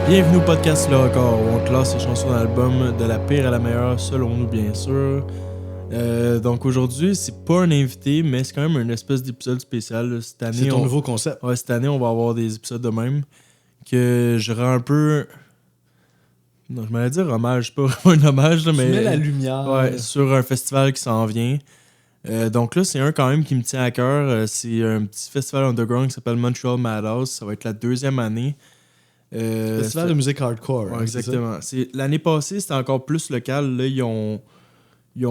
Bienvenue au podcast Le Record, où on classe les chansons d'album de la pire à la meilleure, selon nous bien sûr. Donc aujourd'hui, c'est pas un invité, mais c'est quand même une espèce d'épisode spécial. Là. Cette année, C'est ton nouveau concept. Ouais, cette année, on va avoir des épisodes de même que je rends un peu... Non, je m'allais dire hommage, pas vraiment un hommage, là, Tu mais... mets la lumière. Ouais, sur un festival qui s'en vient. Donc là, c'est un quand même qui me tient à cœur. C'est un petit festival underground qui s'appelle Montreal Madhouse. Ça va être la 2e année. Festival de musique hardcore. Ouais, hein, exactement. L'année passée, c'était encore plus local. Là, ils ont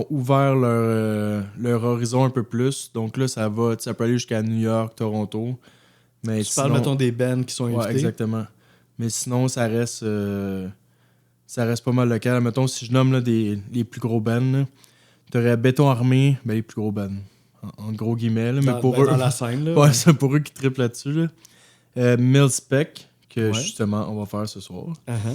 ouvert leur horizon un peu plus. Donc là, ça peut aller jusqu'à New York, Toronto. Mais Tu parles, mettons, des bands qui sont invités. Ouais, exactement. Mais sinon, ça reste pas mal local. Mettons, si je nomme là, les plus gros bands, t'aurais Béton Armé, ben les plus gros bands. En gros guillemets. Là, mais pour eux, dans la scène. Là, ouais, c'est pour eux qui triplent là-dessus. Là. Millspec, que Ouais. justement, on va faire ce soir.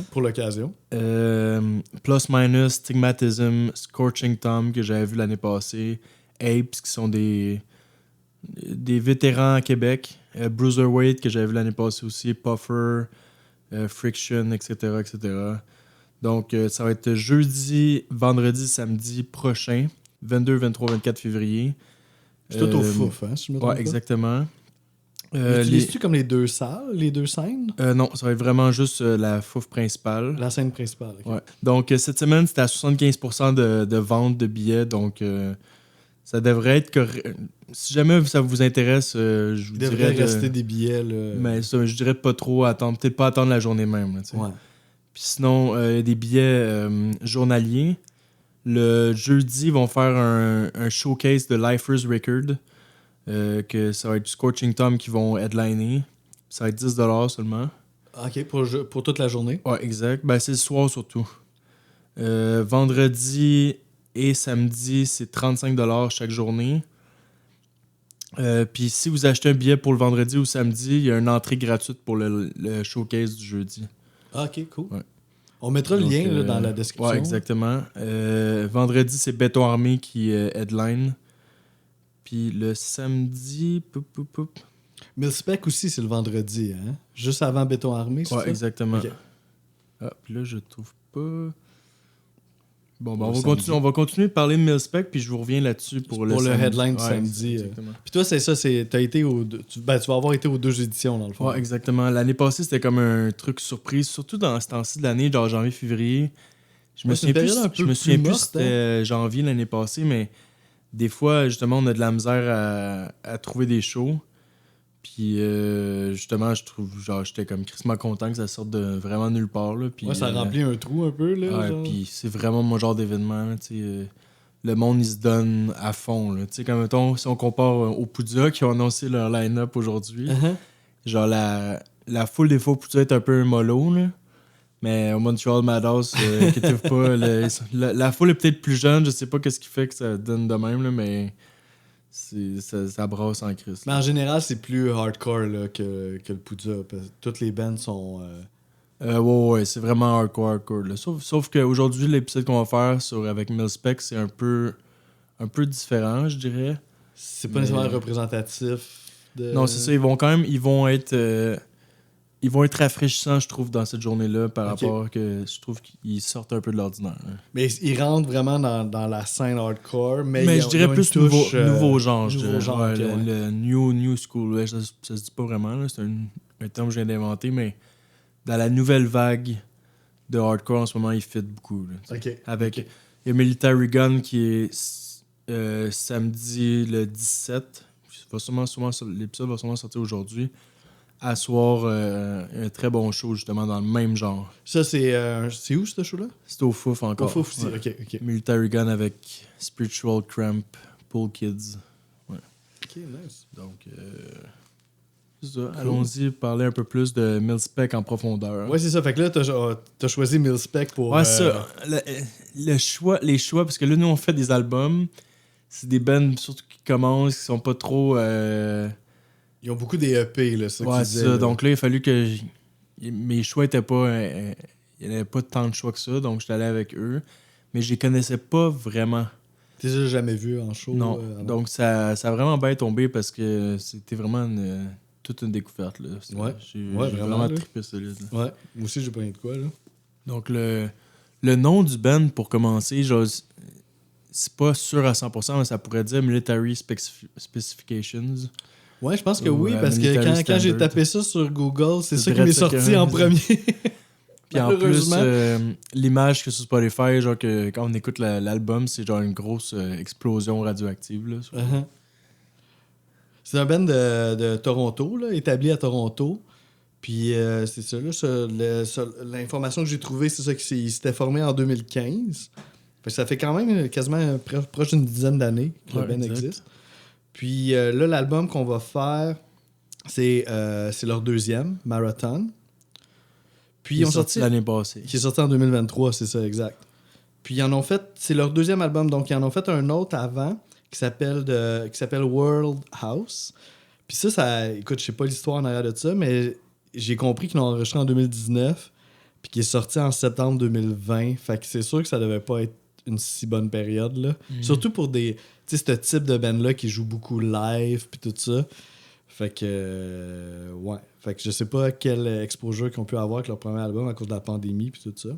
Pour l'occasion. Plus Minus, Stigmatism, Scorching Tom, que j'avais vu l'année passée. Apes, qui sont des vétérans à Québec. Bruiserweight, que j'avais vu l'année passée aussi. Puffer, Friction, etc., etc. Donc, ça va être jeudi, vendredi, samedi prochain, 22, 23, 24 février. C'est tout au fouf, hein, si je me trompe Ouais, pas. exactement. Utilises-tu comme les deux salles, les deux scènes? Non, ça va être vraiment juste la fouf principale. La scène principale. ok. Ouais. Donc, cette semaine, c'était à 75% de vente de billets. Donc, ça devrait être correct. Si jamais ça vous intéresse, je vous Il devrait dirais. rester des billets. Là. Mais ça, je dirais de pas trop attendre. Peut-être pas attendre la journée même. Là, tu sais. Ouais. Puis sinon, il y a des billets journaliers. Le jeudi, ils vont faire un showcase de Lifers Record. Que ça va être Scorching Tom qui vont headliner. Ça va être 10$ seulement. OK, pour toute la journée. Ouais, exact. Ben, c'est le soir surtout. Vendredi et samedi, c'est 35$ chaque journée. Puis si vous achetez un billet pour le vendredi ou samedi, il y a une entrée gratuite pour le showcase du jeudi. OK, cool. Ouais. On mettra le Donc, lien là, dans la description. Ouais, exactement. Vendredi, c'est Béton Armé qui headline. Puis le samedi... Millspec aussi, c'est le vendredi. Hein? Juste avant Béton Armé, c'est Ouais, ça? exactement. Ok. Ah, puis là, je trouve pas... Bon, ben, Pour on va continuer de parler de Millspec, puis je vous reviens là-dessus pour le samedi. headline du Ouais, samedi. exactement. Puis toi, c'est ça, t'as été tu vas avoir été aux 2 éditions, dans le fond. Ouais, exactement. L'année passée, c'était comme un truc surprise, surtout dans ce temps-ci de l'année, genre janvier-février. Je me Ouais, c'est une période un peu je me souviens plus plus morte, si c'était janvier l'année passée, mais des fois, justement, on a de la misère à trouver des shows. Puis, justement, je trouve, genre, j'étais comme crissement content que ça sorte de vraiment nulle part. Là. Puis, Ouais, ça remplit un trou un peu, là. ouais, genre. puis c'est vraiment mon genre d'événement. Là, tu sais, le monde, il se donne à fond. Là. Tu sais, comme mettons, si on compare au Poudja qui ont annoncé leur line-up aujourd'hui, Uh-huh. genre la foule des fois au Poudja est un peu mollo, là. Mais au Montreal Madhouse, inquiétez-vous pas, la foule est peut-être plus jeune, je sais pas qu'est-ce qui fait que ça donne de même, là, mais ça brasse en crise. Mais en général, c'est plus hardcore là, que le Poudja. Parce que toutes les bands sont... Ouais, c'est vraiment hardcore. Là. Sauf qu'aujourd'hui, l'épisode qu'on va faire avec Millspec, c'est un peu différent, je dirais. C'est pas nécessairement représentatif de... Non, c'est ça, ils vont être rafraîchissants, je trouve, dans cette journée-là, par rapport que je trouve qu'ils sortent un peu de l'ordinaire. Hein. Mais ils rentrent vraiment dans la scène hardcore, mais je dirais plus nouveau genre. Nouveau genre, Ouais, ok, ouais. le new school. Ouais, ça se dit pas vraiment, là, c'est un terme que je viens d'inventer, mais dans la nouvelle vague de hardcore en ce moment, il fit beaucoup. Là, OK. avec OK. il y a Military Gun qui est samedi le 17. L'épisode va sûrement sortir aujourd'hui. À soir, un très bon show justement dans le même genre. Ça, c'est où, ce show-là? C'est au Fouf encore. Au Fouf aussi, Ouais. OK. Military Gun avec Spiritual Cramp, Pool Kids. OK, nice. Donc, c'est ça. Cool. Allons-y parler un peu plus de Millspec en profondeur. Ouais, c'est ça. Fait que là, t'as choisi Millspec pour... Ouais, ça. Les choix, parce que là, nous, on fait des albums. C'est des bands surtout qui commencent, qui sont pas trop... Ils ont beaucoup des EP, là, ça ouais, qu'ils c'est disaient. ça. Là. Donc là, il a fallu que... Mes choix étaient pas... il n'y avait pas tant de choix que ça, donc j'étais allé avec eux. Mais je les connaissais pas vraiment. Tu les as jamais vus en show? Non. Donc ça a vraiment bien tombé parce que c'était vraiment toute une découverte. Là. J'ai vraiment trippé solide. Ouais, moi aussi, j'ai pas rien de quoi. Là. Donc, le nom du band, pour commencer, genre, c'est pas sûr à 100%, mais ça pourrait dire Military Specifications. Ouais, je pense que oui, parce que quand j'ai tapé ça sur Google, c'est ça qui m'est sorti en premier. Puis en plus, l'image que sur Spotify, genre que quand on écoute l'album, c'est genre une grosse explosion radioactive. Là, C'est un band de Toronto, là, établi à Toronto. Puis c'est ça, là, l'information que j'ai trouvée, c'est ça qu'il s'était formé en 2015. Ça fait quand même quasiment proche d'une dizaine d'années que le band existe. Puis là, l'album qu'on va faire, c'est leur deuxième, Marathon. Puis ils ont sorti l'année passée. Qui est sorti en 2023, c'est ça, exact. Puis ils en ont fait, c'est leur deuxième album, donc ils en ont fait un autre avant qui s'appelle World House. Puis ça, écoute, je sais pas l'histoire en arrière de ça, mais j'ai compris qu'ils l'ont enregistré en 2019, puis qu'il est sorti en septembre 2020. Fait que c'est sûr que ça devait pas être une si bonne période, là. Surtout pour ce type de band-là qui joue beaucoup live, puis tout ça. Fait que, ouais. Fait que je sais pas quel exposure qu'ils ont pu avoir avec leur premier album à cause de la pandémie puis tout ça.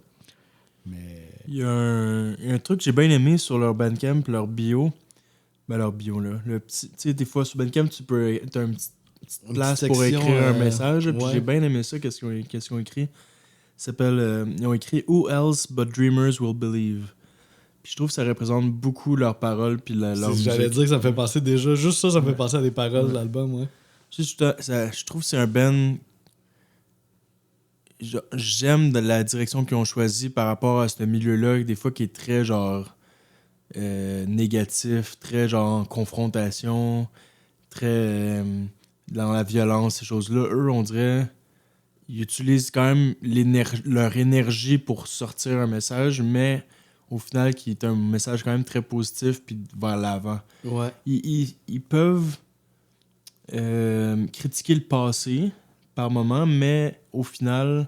Mais... Il y a un truc que j'ai bien aimé sur leur Bandcamp, leur bio. Ben, leur bio, là. Le petit, tu sais, des fois, sur Bandcamp, t'as une petite place pour écrire un message. Puis j'ai bien aimé ça, qu'est-ce qu'ils ont écrit. Ils ont écrit « Who else but dreamers will believe ». Puis je trouve que ça représente beaucoup leurs paroles puis leur musique. J'allais dire que ça me fait penser déjà... Juste ça me fait penser à des paroles de l'album, ouais. Je trouve que c'est un band... J'aime de la direction qu'ils ont choisie par rapport à ce milieu-là, des fois qui est très genre négatif, très genre confrontation, très dans la violence, ces choses-là. Eux, on dirait, ils utilisent quand même leur énergie pour sortir un message, mais au final, qui est un message quand même très positif puis vers l'avant. Ouais. Ils peuvent critiquer le passé par moment, mais au final,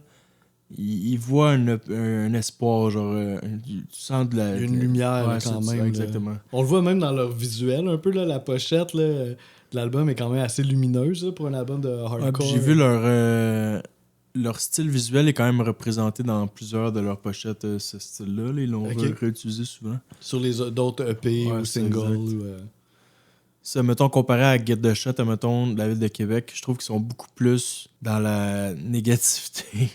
ils voient un espoir, genre, tu sens une lumière quand même. Exactement. On le voit même dans leur visuel un peu, là, la pochette là, de l'album est quand même assez lumineuse là, pour un album de hardcore. J'ai vu leur style visuel est quand même représenté dans plusieurs de leurs pochettes, ce style-là. Ils l'ont réutilisé souvent. Sur les d'autres EP ou singles. Ça, mettons, comparé à Get the Shot, mettons, de la ville de Québec, je trouve qu'ils sont beaucoup plus dans la négativité.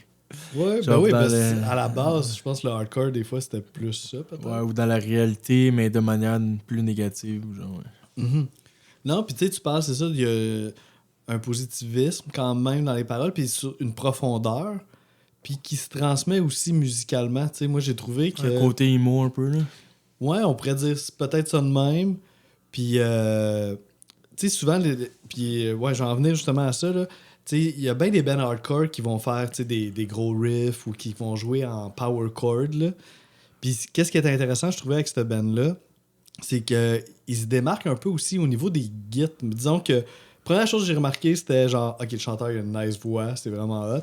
Ouais, ben oui, à la base, je pense que le hardcore, des fois, c'était plus ça, peut-être. Ouais, ou dans la réalité, mais de manière plus négative. Genre, ouais. Mm-hmm. Non, puis tu sais, tu parles, c'est ça, il y a un positivisme quand même dans les paroles, puis une profondeur, puis qui se transmet aussi musicalement. Tu sais, moi, j'ai trouvé que... Un côté emo un peu, là. Ouais, on pourrait dire peut-être ça de même. Puis, tu sais, souvent, ouais, j'en venais justement à ça, là. Tu sais, il y a bien des bands hardcore qui vont faire des gros riffs ou qui vont jouer en power chord, là. Puis, qu'est-ce qui est intéressant, je trouvais, avec cette band-là, c'est qu'ils se démarquent un peu aussi au niveau des gits. Disons que, première chose que j'ai remarqué, c'était genre, OK, le chanteur, il a une nice voix, c'est vraiment hot.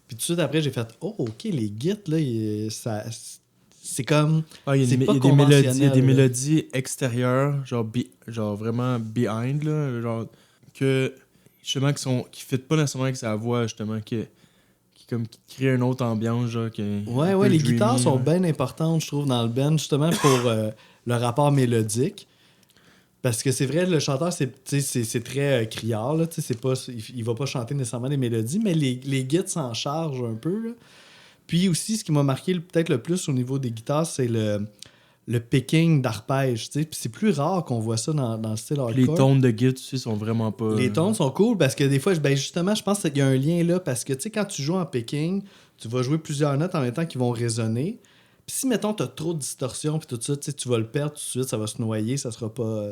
Puis, tout de suite après, j'ai fait, oh, OK, les gits, là, c'est comme... il y a des mélodies extérieures, genre vraiment behind, là, genre que justement qui fit pas nécessairement avec sa voix, justement, qui crée une autre ambiance, genre. Ouais, les guitares sont bien importantes, je trouve, dans le band, justement, pour le rapport mélodique. Parce que c'est vrai, le chanteur, c'est très criard, là, il va pas chanter nécessairement des mélodies, mais les guides s'en chargent un peu, là. Puis aussi, ce qui m'a marqué peut-être le plus au niveau des guitares, c'est le picking d'arpège. Puis c'est plus rare qu'on voit ça dans le style hardcore. Les tons de guitare aussi sont vraiment pas... Les tons sont cool parce que des fois, justement, je pense qu'il y a un lien là parce que quand tu joues en picking, tu vas jouer plusieurs notes en même temps qui vont résonner. Puis si, mettons, tu as trop de distorsion puis tout ça, tu vas le perdre tout de suite, ça va se noyer, ça sera pas...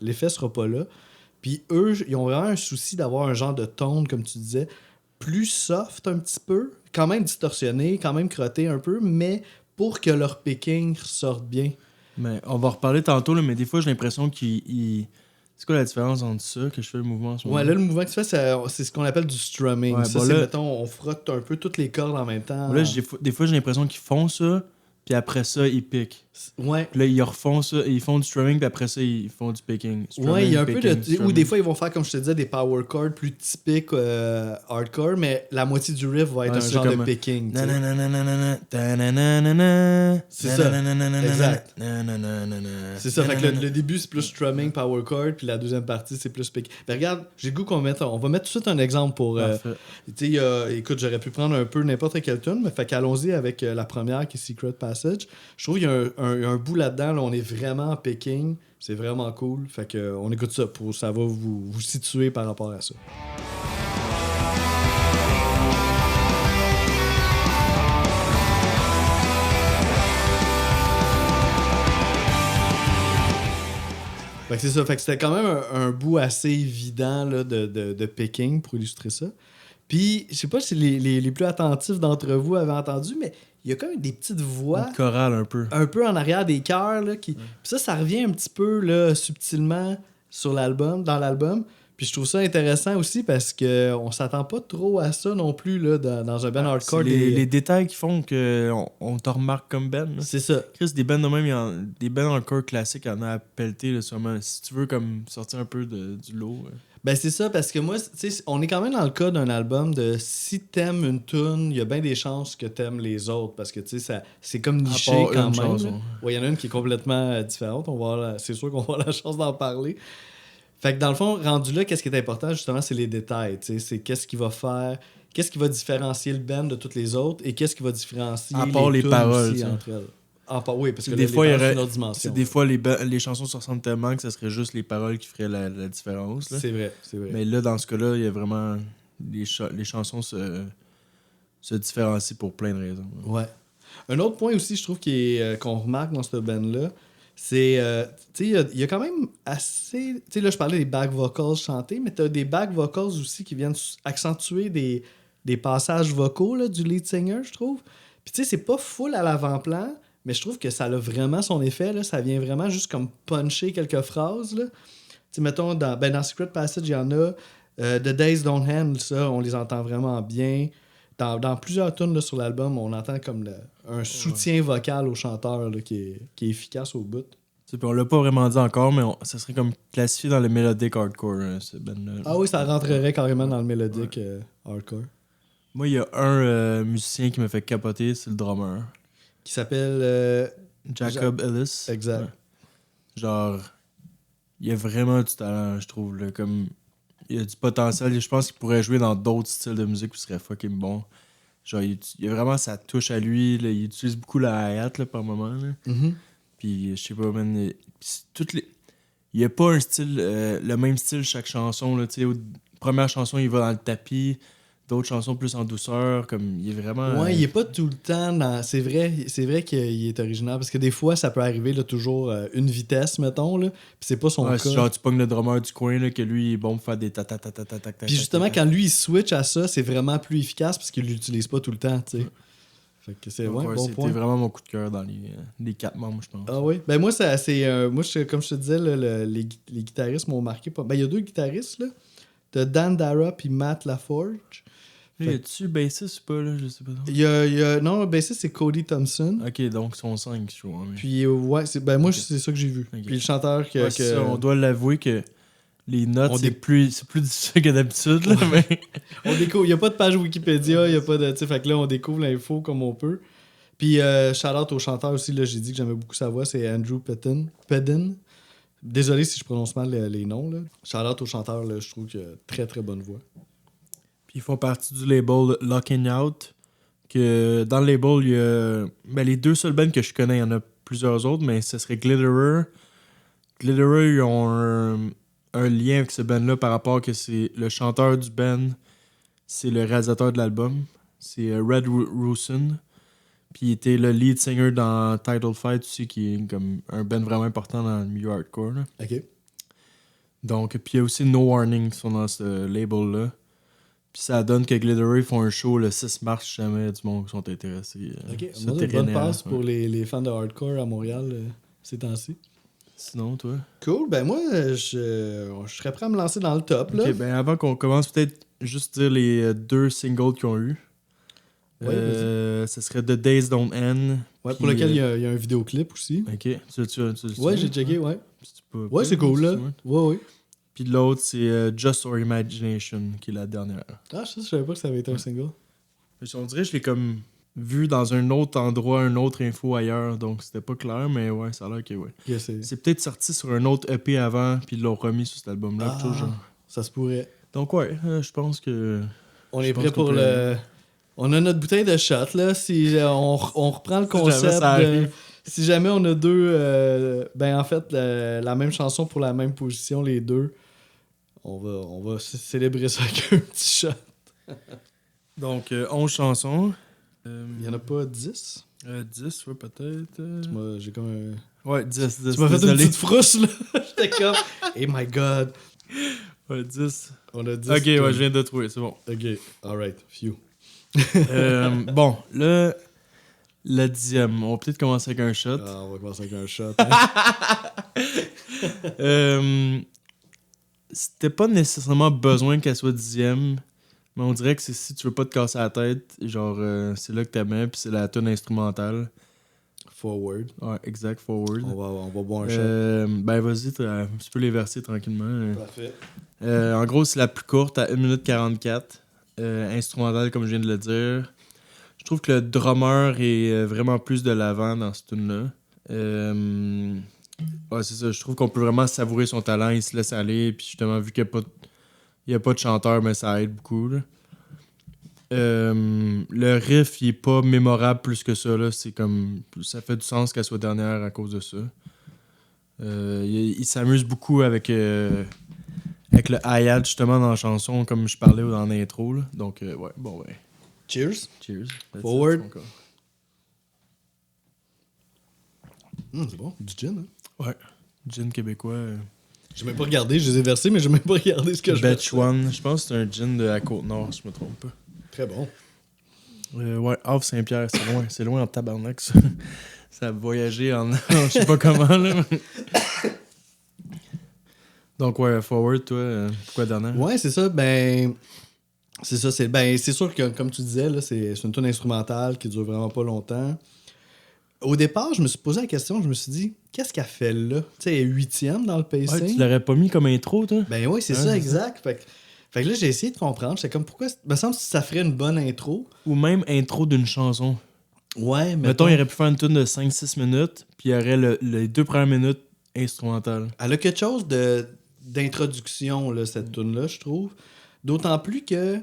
l'effet sera pas là. Puis eux, ils ont vraiment un souci d'avoir un genre de tone, comme tu disais, plus soft un petit peu, quand même distorsionné, quand même crotté un peu, mais pour que leur picking sorte bien. Mais on va en reparler tantôt, là, mais des fois, j'ai l'impression qu'ils... C'est quoi la différence entre ça, que je fais le mouvement en ce moment? Ouais, là, le mouvement que tu fais, c'est ce qu'on appelle du strumming. Ouais, ça, c'est, mettons, on frotte un peu toutes les cordes en même temps. Là, des fois, j'ai l'impression qu'ils font ça, puis après ça, ils piquent. Ouais. Puis là, ils refont ça, ils font du strumming, puis après ça, ils font du picking. Ouais, il y a un peu de. Picking, Ou des fois, ils vont faire, comme je te disais, des power chords plus typiques hardcore, mais la moitié du riff va être un genre de picking. C'est ça. Exact. C'est ça. Fait que le début, c'est plus strumming, power chord, puis la deuxième partie, c'est plus picking. Mais regarde, j'ai le goût qu'on mette. On va mettre tout de suite un exemple pour. Tu sais, écoute, j'aurais pu prendre un peu n'importe quelle tune, mais fait qu'allons-y avec la première qui est Secret Passage. Je trouve qu'il y a un bout là-dedans, là, on est vraiment en picking. C'est vraiment cool. Fait que on écoute ça pour ça va vous situer par rapport à ça. Fait que c'est ça. Fait que c'était quand même un bout assez évident là, de picking pour illustrer ça. Puis, je sais pas si les plus attentifs d'entre vous avaient entendu, mais il y a quand même des petites voix. Une chorale un peu. Un peu en arrière des chœurs. Là, qui... Puis ça revient un petit peu là, subtilement sur l'album, dans l'album. Puis je trouve ça intéressant aussi parce qu'on s'attend pas trop à ça non plus là, dans un band hardcore. Les détails qui font qu'on te remarque comme band. Là. C'est ça. Chris, des bands de même, des bands hardcore classiques, il y en a à pelleter, là, sûrement. Si tu veux comme sortir un peu du lot. Ben c'est ça, parce que moi, tu sais, on est quand même dans le cas d'un album de si t'aimes une tune, il y a bien des chances que t'aimes les autres, parce que tu sais, c'est comme niché quand même. Ouais, il y en a une qui est complètement différente, c'est sûr qu'on va avoir la chance d'en parler. Fait que dans le fond, rendu là, qu'est-ce qui est important, justement, c'est les détails, tu sais, c'est qu'est-ce qui va différencier le band de toutes les autres, et qu'est-ce qui va différencier les paroles aussi entre elles. Oui, parce que des fois, il y aurait une autre dimension. Des fois, les chansons se ressemblent tellement que ça serait juste les paroles qui feraient la différence. Là. C'est vrai. Mais là, dans ce cas-là, il y a vraiment... Les chansons se différencient pour plein de raisons. Ouais. Un autre point aussi, je trouve, qu'on remarque dans cette band-là, c'est... tu sais, il y a quand même assez... Tu sais, là, je parlais des back vocals chantés, mais t'as des back vocals aussi qui viennent accentuer des passages vocaux là, du lead singer, je trouve. Puis tu sais, c'est pas full à l'avant-plan, mais je trouve que ça a vraiment son effet. Là. Ça vient vraiment juste comme puncher quelques phrases. Là. Tu sais, mettons, dans Secret Passage, il y en a. The Days Don't End, ça, on les entend vraiment bien. Dans plusieurs tunes là, sur l'album, on entend comme un soutien vocal au chanteur là, qui est efficace au bout. Puis on l'a pas vraiment dit encore, mais ça serait comme classifié dans le melodic hardcore, ce band-là. Ah oui, ça rentrerait carrément dans le melodic hardcore. Moi, il y a un musicien qui me fait capoter, c'est le drummer. Qui s'appelle... Jacob Ellis. Exact. Ouais. Genre, il y a vraiment du talent, je trouve. Là, comme, il y a du potentiel. Je pense qu'il pourrait jouer dans d'autres styles de musique qui serait fucking bon. Genre, il y a vraiment sa touche à lui. Là, il utilise beaucoup la hi-hat là, par moment. Là. Mm-hmm. Puis, je sais pas, man. Il y a pas un style, le même style chaque chanson. Là, première chanson, il va dans le tapis. D'autres chansons plus en douceur, comme il est vraiment... Ouais, il est pas tout le temps dans... C'est vrai qu'il est original, parce que des fois, ça peut arriver là, toujours une vitesse, mettons, là, puis c'est pas son cas. Genre, tu pognes le drummer du coin, là, que lui, il est bon pour faire des ta-ta-ta-ta-ta-ta. Puis justement, quand lui, il switch à ça, c'est vraiment plus efficace, parce qu'il l'utilise pas tout le temps, tu sais. Fait que c'est bon point. C'était vraiment mon coup de cœur dans les 4 membres, je pense. Ah oui? Ben moi, comme je te disais, là, les guitaristes m'ont marqué pas... Ben, il y a 2 guitaristes, là. T'as Dan Dara puis Matt Laforge. Y a-tu bassiste ou pas, là? Je sais pas. Non, le bassiste, c'est Cody Thompson. Ok, donc ils sont 5, je crois. Mais... Puis, moi, c'est ça que j'ai vu. Okay. Puis le chanteur ça, on doit l'avouer que les notes, c'est plus difficile que d'habitude, là, mais... On découvre. Il n'y a pas de page Wikipédia, il n'y a pas de... Fait que là, on découvre l'info comme on peut. Puis, shout-out au chanteur aussi, là, j'ai dit que j'aimais beaucoup sa voix, c'est Andrew Pedin. Désolé si je prononce mal les noms, là. Shout-out au chanteur, là, je trouve qu'il a très, très bonne voix. Puis ils font partie du label Locking Out. Que dans le label, il y a... Ben, les 2 seuls bands que je connais, il y en a plusieurs autres, mais ce serait Glitterer. Glitterer, ils ont un lien avec ce band-là par rapport que c'est le chanteur du band, c'est le réalisateur de l'album. C'est Red Rusin. Puis il était le lead singer dans Title Fight aussi, qui est comme un band vraiment important dans le milieu hardcore. Là. OK. Donc, puis il y a aussi No Warning qui sont dans ce label-là. Puis ça donne que Glitterer font un show le 6 mars, si jamais du monde qui sont intéressés. OK, moi, une bonne passe pour les fans de hardcore à Montréal ces temps-ci. Sinon, toi? Cool, ben moi, je serais prêt à me lancer dans le top. Là. OK, ben avant qu'on commence, peut-être juste dire les 2 singles qu'ils ont eu. Ouais, ce serait The Days Don't End, Ouais, Puis, pour lequel il y a un vidéoclip aussi. Ok, tu Ouais, j'ai checké, ouais. Si tu peux- Ouais, c'est cool, là. Ouais. Puis l'autre, c'est Just Our Imagination, qui est la dernière. Ah, je savais pas que ça avait été un single. On dirait que je l'ai comme vu dans un autre endroit, une autre info ailleurs, donc c'était pas clair, mais ouais, ça a l'air que ouais. Yeah, c'est... C'est peut-être sorti sur un autre EP avant, puis ils l'ont remis sur cet album-là. quelque chose genre. Ça se pourrait. Donc ouais, je pense que... On Je est pense prêt qu'on pour peut- le... On a notre bouteille de shot, là. Si on reprend le Si jamais concept ça de... arrive. Si jamais on a deux... ben, en fait, la même chanson pour la même position, les deux, on va célébrer ça avec un petit shot. Donc 11 chansons. Il y en a pas 10? 10, ouais, peut-être. Moi, j'ai comme un... Ouais, 10. Tu m'as fait une désolé. petite frousse, là. J'étais comme... Oh my God. Ouais, 10. On a 10. Ok, ouais, je viens de trouver, c'est bon. Ok, alright. Phew. Bon, le 10e. On va peut-être commencer avec un shot. Ah, on va commencer avec un shot. C'était pas nécessairement besoin qu'elle soit 10e, mais on dirait que c'est si tu veux pas te casser la tête, genre, c'est là que t'aimais, puis c'est la tune instrumentale. Forward. Ouais, exact, Forward. On va boire un shot. Ben vas-y, tu peux les verser tranquillement. Parfait. En gros, c'est la plus courte, à 1 minute 44. Instrumentale, comme je viens de le dire. Je trouve que le drummer est vraiment plus de l'avant dans cette tune-là. Ouais, c'est ça. Je trouve qu'on peut vraiment savourer son talent. Il se laisse aller. Puis justement, vu qu'il n'y a pas de chanteur, mais ça aide beaucoup. Là. Le riff, il est pas mémorable plus que ça. Là. C'est comme... Ça fait du sens qu'elle soit dernière à cause de ça. Il s'amuse beaucoup avec le hi-hat, justement, dans la chanson, comme je parlais dans l'intro. Là. Donc, ouais, bon, ouais. Cheers. Cheers. That's Forward. it, encore. C'est bon. Du gin, hein? Ouais. Gin québécois. J'ai même pas regardé. Je les ai versés, mais j'ai même pas regardé ce que je Batch One. Je pense que c'est un gin de la Côte-Nord, si je me trompe pas. Très bon. Ouais, Havre Saint-Pierre, c'est loin. C'est loin en tabarnak, ça. Ça a voyagé en je sais pas comment, là. Donc, ouais, Forward, toi, pourquoi dernière? Ouais, c'est ça. Ben, c'est ça. C'est sûr que, comme tu disais, là, c'est une tune instrumentale qui dure vraiment pas longtemps. Au départ, je me suis posé la question, je me suis dit, qu'est-ce qu'elle fait là? Tu sais, elle est 8e dans le pacing. Ouais, tu l'aurais pas mis comme intro, toi? Ben oui, c'est Ouais, ça, c'est exact. Fait que là, j'ai essayé de comprendre. J'étais comme, pourquoi... Il me semble que ça ferait une bonne intro. Ou même intro d'une chanson. Ouais, mais... Mettons, il aurait pu faire une tune de 5-6 minutes, puis il y aurait les 2 premières minutes instrumentales. Elle a quelque chose d'introduction, là, cette tune-là, je trouve. D'autant plus que, tu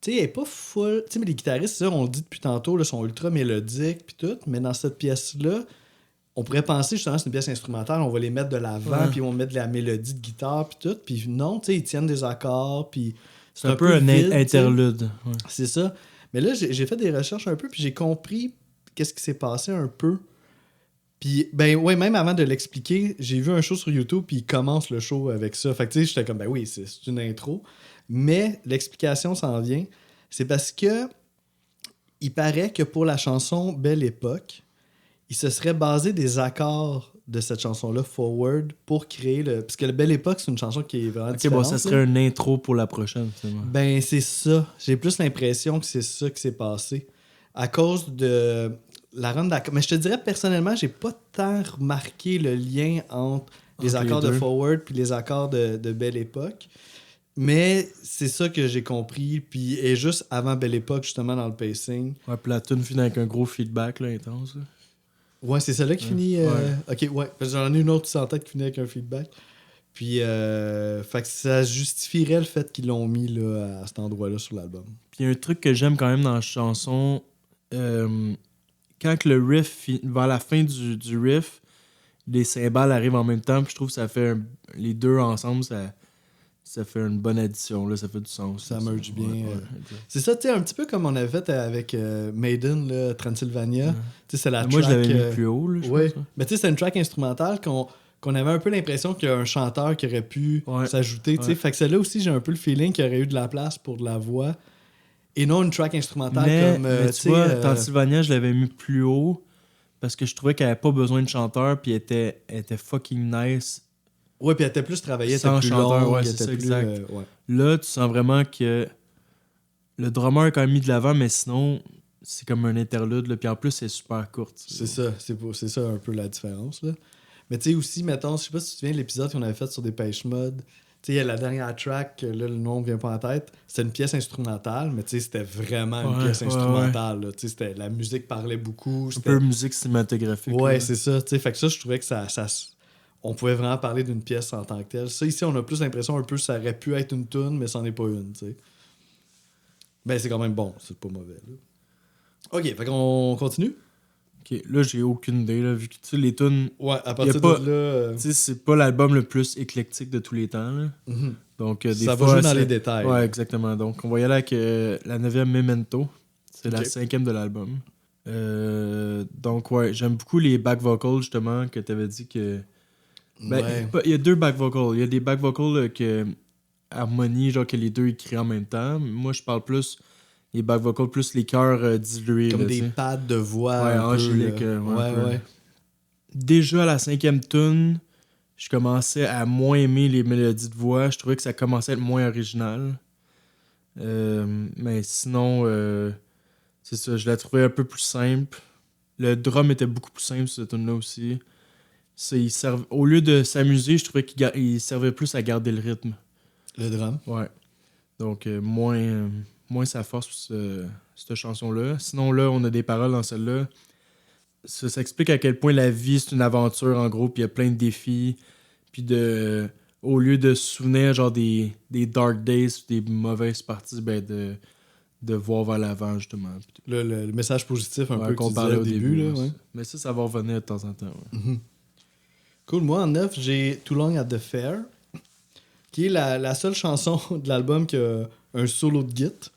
sais, elle est pas full... Tu sais, mais les guitaristes, ça, on le dit depuis tantôt, là, sont ultra mélodiques, puis tout. Mais dans cette pièce-là, on pourrait penser, justement, c'est une pièce instrumentale, on va les mettre de l'avant, puis on va mettre de la mélodie de guitare, puis tout. Puis non, tu sais, ils tiennent des accords, puis... C'est un peu un vide, interlude. Ouais. C'est ça. Mais là, j'ai fait des recherches un peu, puis j'ai compris qu'est-ce qui s'est passé un peu. Puis, ben ouais, même avant de l'expliquer, j'ai vu un show sur YouTube, puis il commence le show avec ça. Fait que tu sais, j'étais comme, ben oui, c'est une intro. Mais l'explication s'en vient. C'est parce que il paraît que pour la chanson Belle Époque, il se serait basé des accords de cette chanson-là, Forward, pour créer le... Parce que le Belle Époque, c'est une chanson qui est vraiment Ok, différente. bon, ça serait une intro pour la prochaine, finalement. Ben, c'est ça. J'ai plus l'impression que c'est ça qui s'est passé. À cause de la run d'accords. Mais je te dirais, personnellement, j'ai pas tant remarqué le lien entre les Entre les accords de deux. Forward puis les accords de Belle Époque. Mais c'est ça que j'ai compris. Puis, et juste avant Belle Époque, justement, dans le pacing. Ouais, puis la tune finit avec un gros feedback, là, intense. Là. Ouais, c'est celle-là qui finit... Ouais. Ok, ouais. Parce que j'en ai une autre en tête qui finit avec un feedback. Puis, fait que ça justifierait le fait qu'ils l'ont mis là, à cet endroit-là sur l'album. Puis il y a un truc que j'aime quand même dans la chanson, quand que le riff, vers la fin du riff, les cymbales arrivent en même temps, puis je trouve que ça fait les deux ensemble, ça fait une bonne addition, là, ça fait du sens. Ça merge bien. Ouais, exact. C'est ça, tu sais, un petit peu comme on avait fait avec Maiden, là, Transylvania. Ouais. Tu sais, c'est la Moi, je track... l'avais mis plus haut, là, je ouais. pense. Mais tu sais, c'est une track instrumentale qu'on avait un peu l'impression qu'il y a un chanteur qui aurait pu Ouais. s'ajouter, tu sais. Ouais. Fait que celle-là aussi, j'ai un peu le feeling qu'il y aurait eu de la place pour de la voix. Et non une track instrumentale Mais, comme... mais tu tu sais, vois, Transylvania, je l'avais mis plus haut parce que je trouvais qu'elle avait pas besoin de chanteur, puis elle était fucking nice. Ouais, puis elle était plus travaillée, elle Sans était plus chanteur, longue, ouais, elle c'est était ça, plus, exact. ouais. Là, tu sens vraiment que le drummer a quand même mis de l'avant, mais sinon, c'est comme un interlude, là, puis en plus, c'est super courte. C'est ça, c'est ça un peu la différence, là. Mais tu sais aussi, mettons, je sais pas si tu te souviens de l'épisode qu'on avait fait sur Depeche Mode. Tu sais, il y a la dernière track, là, le nom me vient pas en tête. C'était une pièce instrumentale, mais tu sais, c'était vraiment une pièce instrumentale. Là. Tu sais, la musique parlait beaucoup. Un peu musique cinématographique. Ouais, là. c'est ça. Tu sais, fait que ça, je trouvais que on pouvait vraiment parler d'une pièce en tant que telle. Ça, ici, on a plus l'impression un peu que ça aurait pu être une tune, mais c'en est pas une, tu sais. Ben, c'est quand même bon, c'est pas mauvais, là. Ok, fait qu'on continue? Ok, là, j'ai aucune idée, là, vu que tu sais, les tunes. Ouais, à partir pas, de là... Tu sais, c'est pas l'album le plus éclectique de tous les temps, là. Mm-hmm. Donc, des ça fois, va jouer dans les détails. Ouais, exactement. Donc, on va y aller avec la 9e Memento. C'est la 5e de l'album. Donc, ouais, j'aime beaucoup les back vocals, justement, que t'avais dit que... Ben, il y a 2 back vocals. Il y a des back vocals que... Harmonie, genre que les deux écrits en même temps. Moi, je parle plus... Les back vocals, plus les chœurs dilués. Comme là, des t'sais. pads de voix Ouais, un angélique. peu. Ouais. Déjà, à la 5e tune, je commençais à moins aimer les mélodies de voix. Je trouvais que ça commençait à être moins original. Mais sinon, c'est ça, je la trouvais un peu plus simple. Le drum était beaucoup plus simple sur cette tune-là aussi. Au lieu de s'amuser, je trouvais qu'il servait plus à garder le rythme. Le drum? Ouais. Donc, moins sa force, cette chanson-là. Sinon, là, on a des paroles dans celle-là. Ça explique à quel point la vie, c'est une aventure, en gros, puis il y a plein de défis. Puis au lieu de se souvenir, genre, des dark days, des mauvaises parties, ben, de voir vers l'avant, justement. Le message positif un peu qu'on que tu parlait disais au début. Là, ouais. Mais ça va revenir de temps en temps. Ouais. Mm-hmm. Cool. Moi, en 9, j'ai Too Long at the Fair, qui est la seule chanson de l'album qui a un solo de guitare.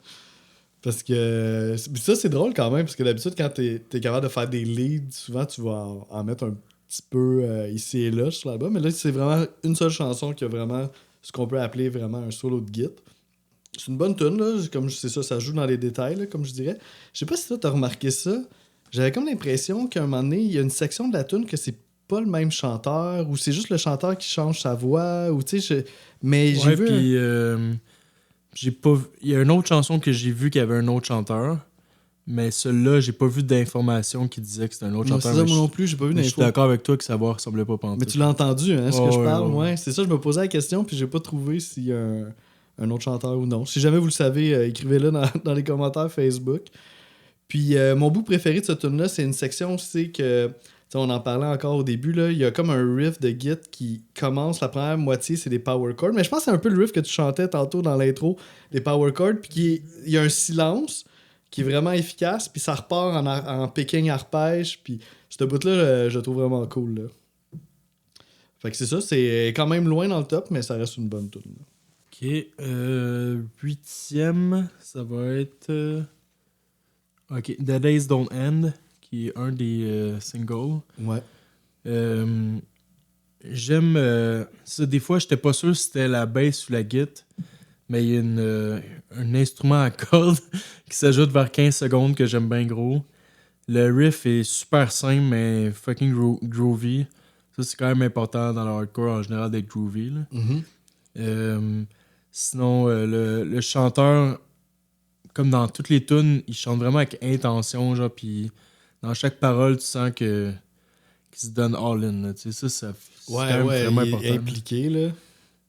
Parce que ça, c'est drôle quand même, parce que d'habitude, quand t'es capable de faire des leads, souvent, tu vas en mettre un petit peu ici et là sur l'album. Mais là, c'est vraiment une seule chanson qui a vraiment ce qu'on peut appeler vraiment un solo de guitare. C'est une bonne tune, là. Comme c'est ça, ça joue dans les détails, là, comme je dirais. Je sais pas si toi, t'as remarqué ça. J'avais comme l'impression qu'à un moment donné, il y a une section de la tune que c'est pas le même chanteur, ou c'est juste le chanteur qui change sa voix, ou tu sais, mais j'ai vu... Puis, j'ai pas vu... Il y a une autre chanson que j'ai vu qu'il y avait un autre chanteur, mais celle-là, j'ai pas vu d'information qui disait que c'était un autre chanteur. C'est ça, moi non plus, j'ai pas vu d'infos. Je suis d'accord avec toi que ça ressemblait pas pantoute. Mais tu l'as entendu, hein, ce que je parle, ouais. C'est ça, je me posais la question, puis j'ai pas trouvé s'il y a un autre chanteur ou non. Si jamais vous le savez, écrivez-le dans les commentaires Facebook. Puis mon bout préféré de ce tune-là, c'est une section, c'est que... on en parlait encore au début, là, il y a comme un riff de Git qui commence, la première moitié, c'est des power chords. Mais je pense que c'est un peu le riff que tu chantais tantôt dans l'intro, des power chords, puis il y a un silence qui est vraiment efficace, puis ça repart en picking arpège, puis ce bout-là, je le trouve vraiment cool. Là. Fait que c'est ça, c'est quand même loin dans le top, mais ça reste une bonne tune. Ok, 8e, ça va être... Ok, The Days Don't End, qui est un des singles. Ouais. J'aime ça. Des fois, j'étais pas sûr si c'était la bass ou la guitare, mais il y a un instrument à cordes qui s'ajoute vers 15 secondes que j'aime bien gros. Le riff est super simple, mais fucking groovy. Ça, c'est quand même important dans le hardcore en général d'être groovy. Là. Mm-hmm. Sinon, le chanteur, comme dans toutes les tunes, il chante vraiment avec intention, genre, puis dans chaque parole, tu sens qu'il se donne all-in. Tu sais, ça c'est quand même vraiment important. Il est impliqué, là.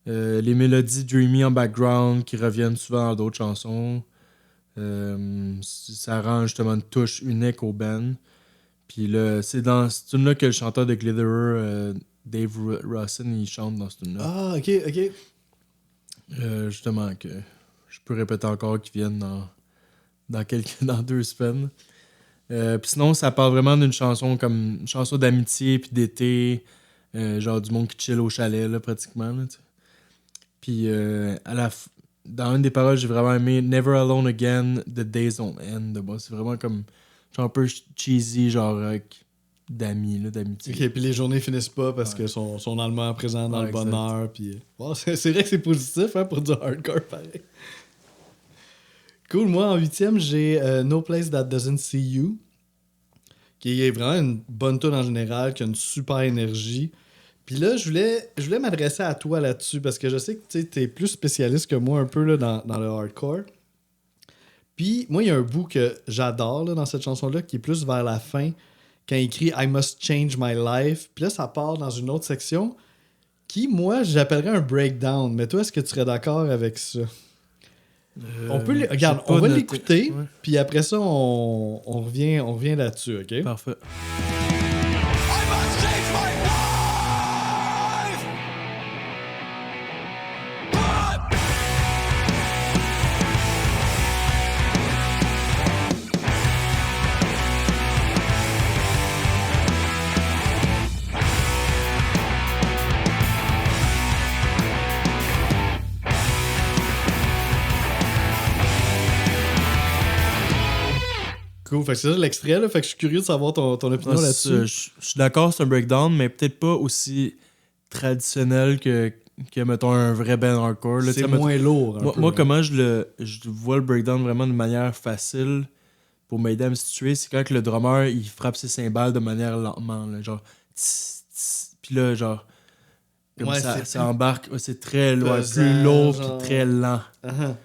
Les mélodies dreamy en background qui reviennent souvent dans d'autres chansons. Ça rend justement une touche unique au band. Puis là, c'est dans cette tune-là que le chanteur de Glitherer, Dave Rawson, il chante dans cette tune-là. Ah, ok. Justement, que je peux répéter encore qu'ils viennent dans 2 semaines. Puis sinon, ça parle vraiment d'une chanson comme une chanson d'amitié puis d'été, genre du monde qui chill au chalet, là, pratiquement. Là, puis dans une des paroles, j'ai vraiment aimé Never Alone Again, The Days Don't End. Bon, c'est vraiment comme genre un peu cheesy, genre d'amis, là, d'amitié. Ok, puis les journées finissent pas parce que sont dans le moment présent, dans le bonheur. Puis... Wow, c'est vrai que c'est positif hein, pour du hardcore pareil. Cool, moi en 8e, j'ai No Place That Doesn't See You, qui est vraiment une bonne tune en général, qui a une super énergie. Puis là, je voulais m'adresser à toi là-dessus, parce que je sais que tu es plus spécialiste que moi un peu là, dans le hardcore. Puis moi, il y a un bout que j'adore là, dans cette chanson-là, qui est plus vers la fin, quand il écrit I must change my life. Puis là, ça part dans une autre section qui, moi, j'appellerais un breakdown. Mais toi, est-ce que tu serais d'accord avec ça? On peut regarde, on va l'écouter, puis après ça, on revient là-dessus, OK? Parfait. Cool, fait que c'est ça l'extrait, là, fait que je suis curieux de savoir ton opinion là-dessus. Je suis d'accord, c'est un breakdown, mais peut-être pas aussi traditionnel que mettons, un vrai band hardcore. Là, c'est moins lourd. Moi, comment je vois le breakdown vraiment de manière facile pour m'aider à me situer, c'est quand le drummer, il frappe ses cymbales de manière lentement, là, genre... Puis là, genre... Comme ça embarque, c'est très pesant, plus lourd genre... puis très lent. Uh-huh.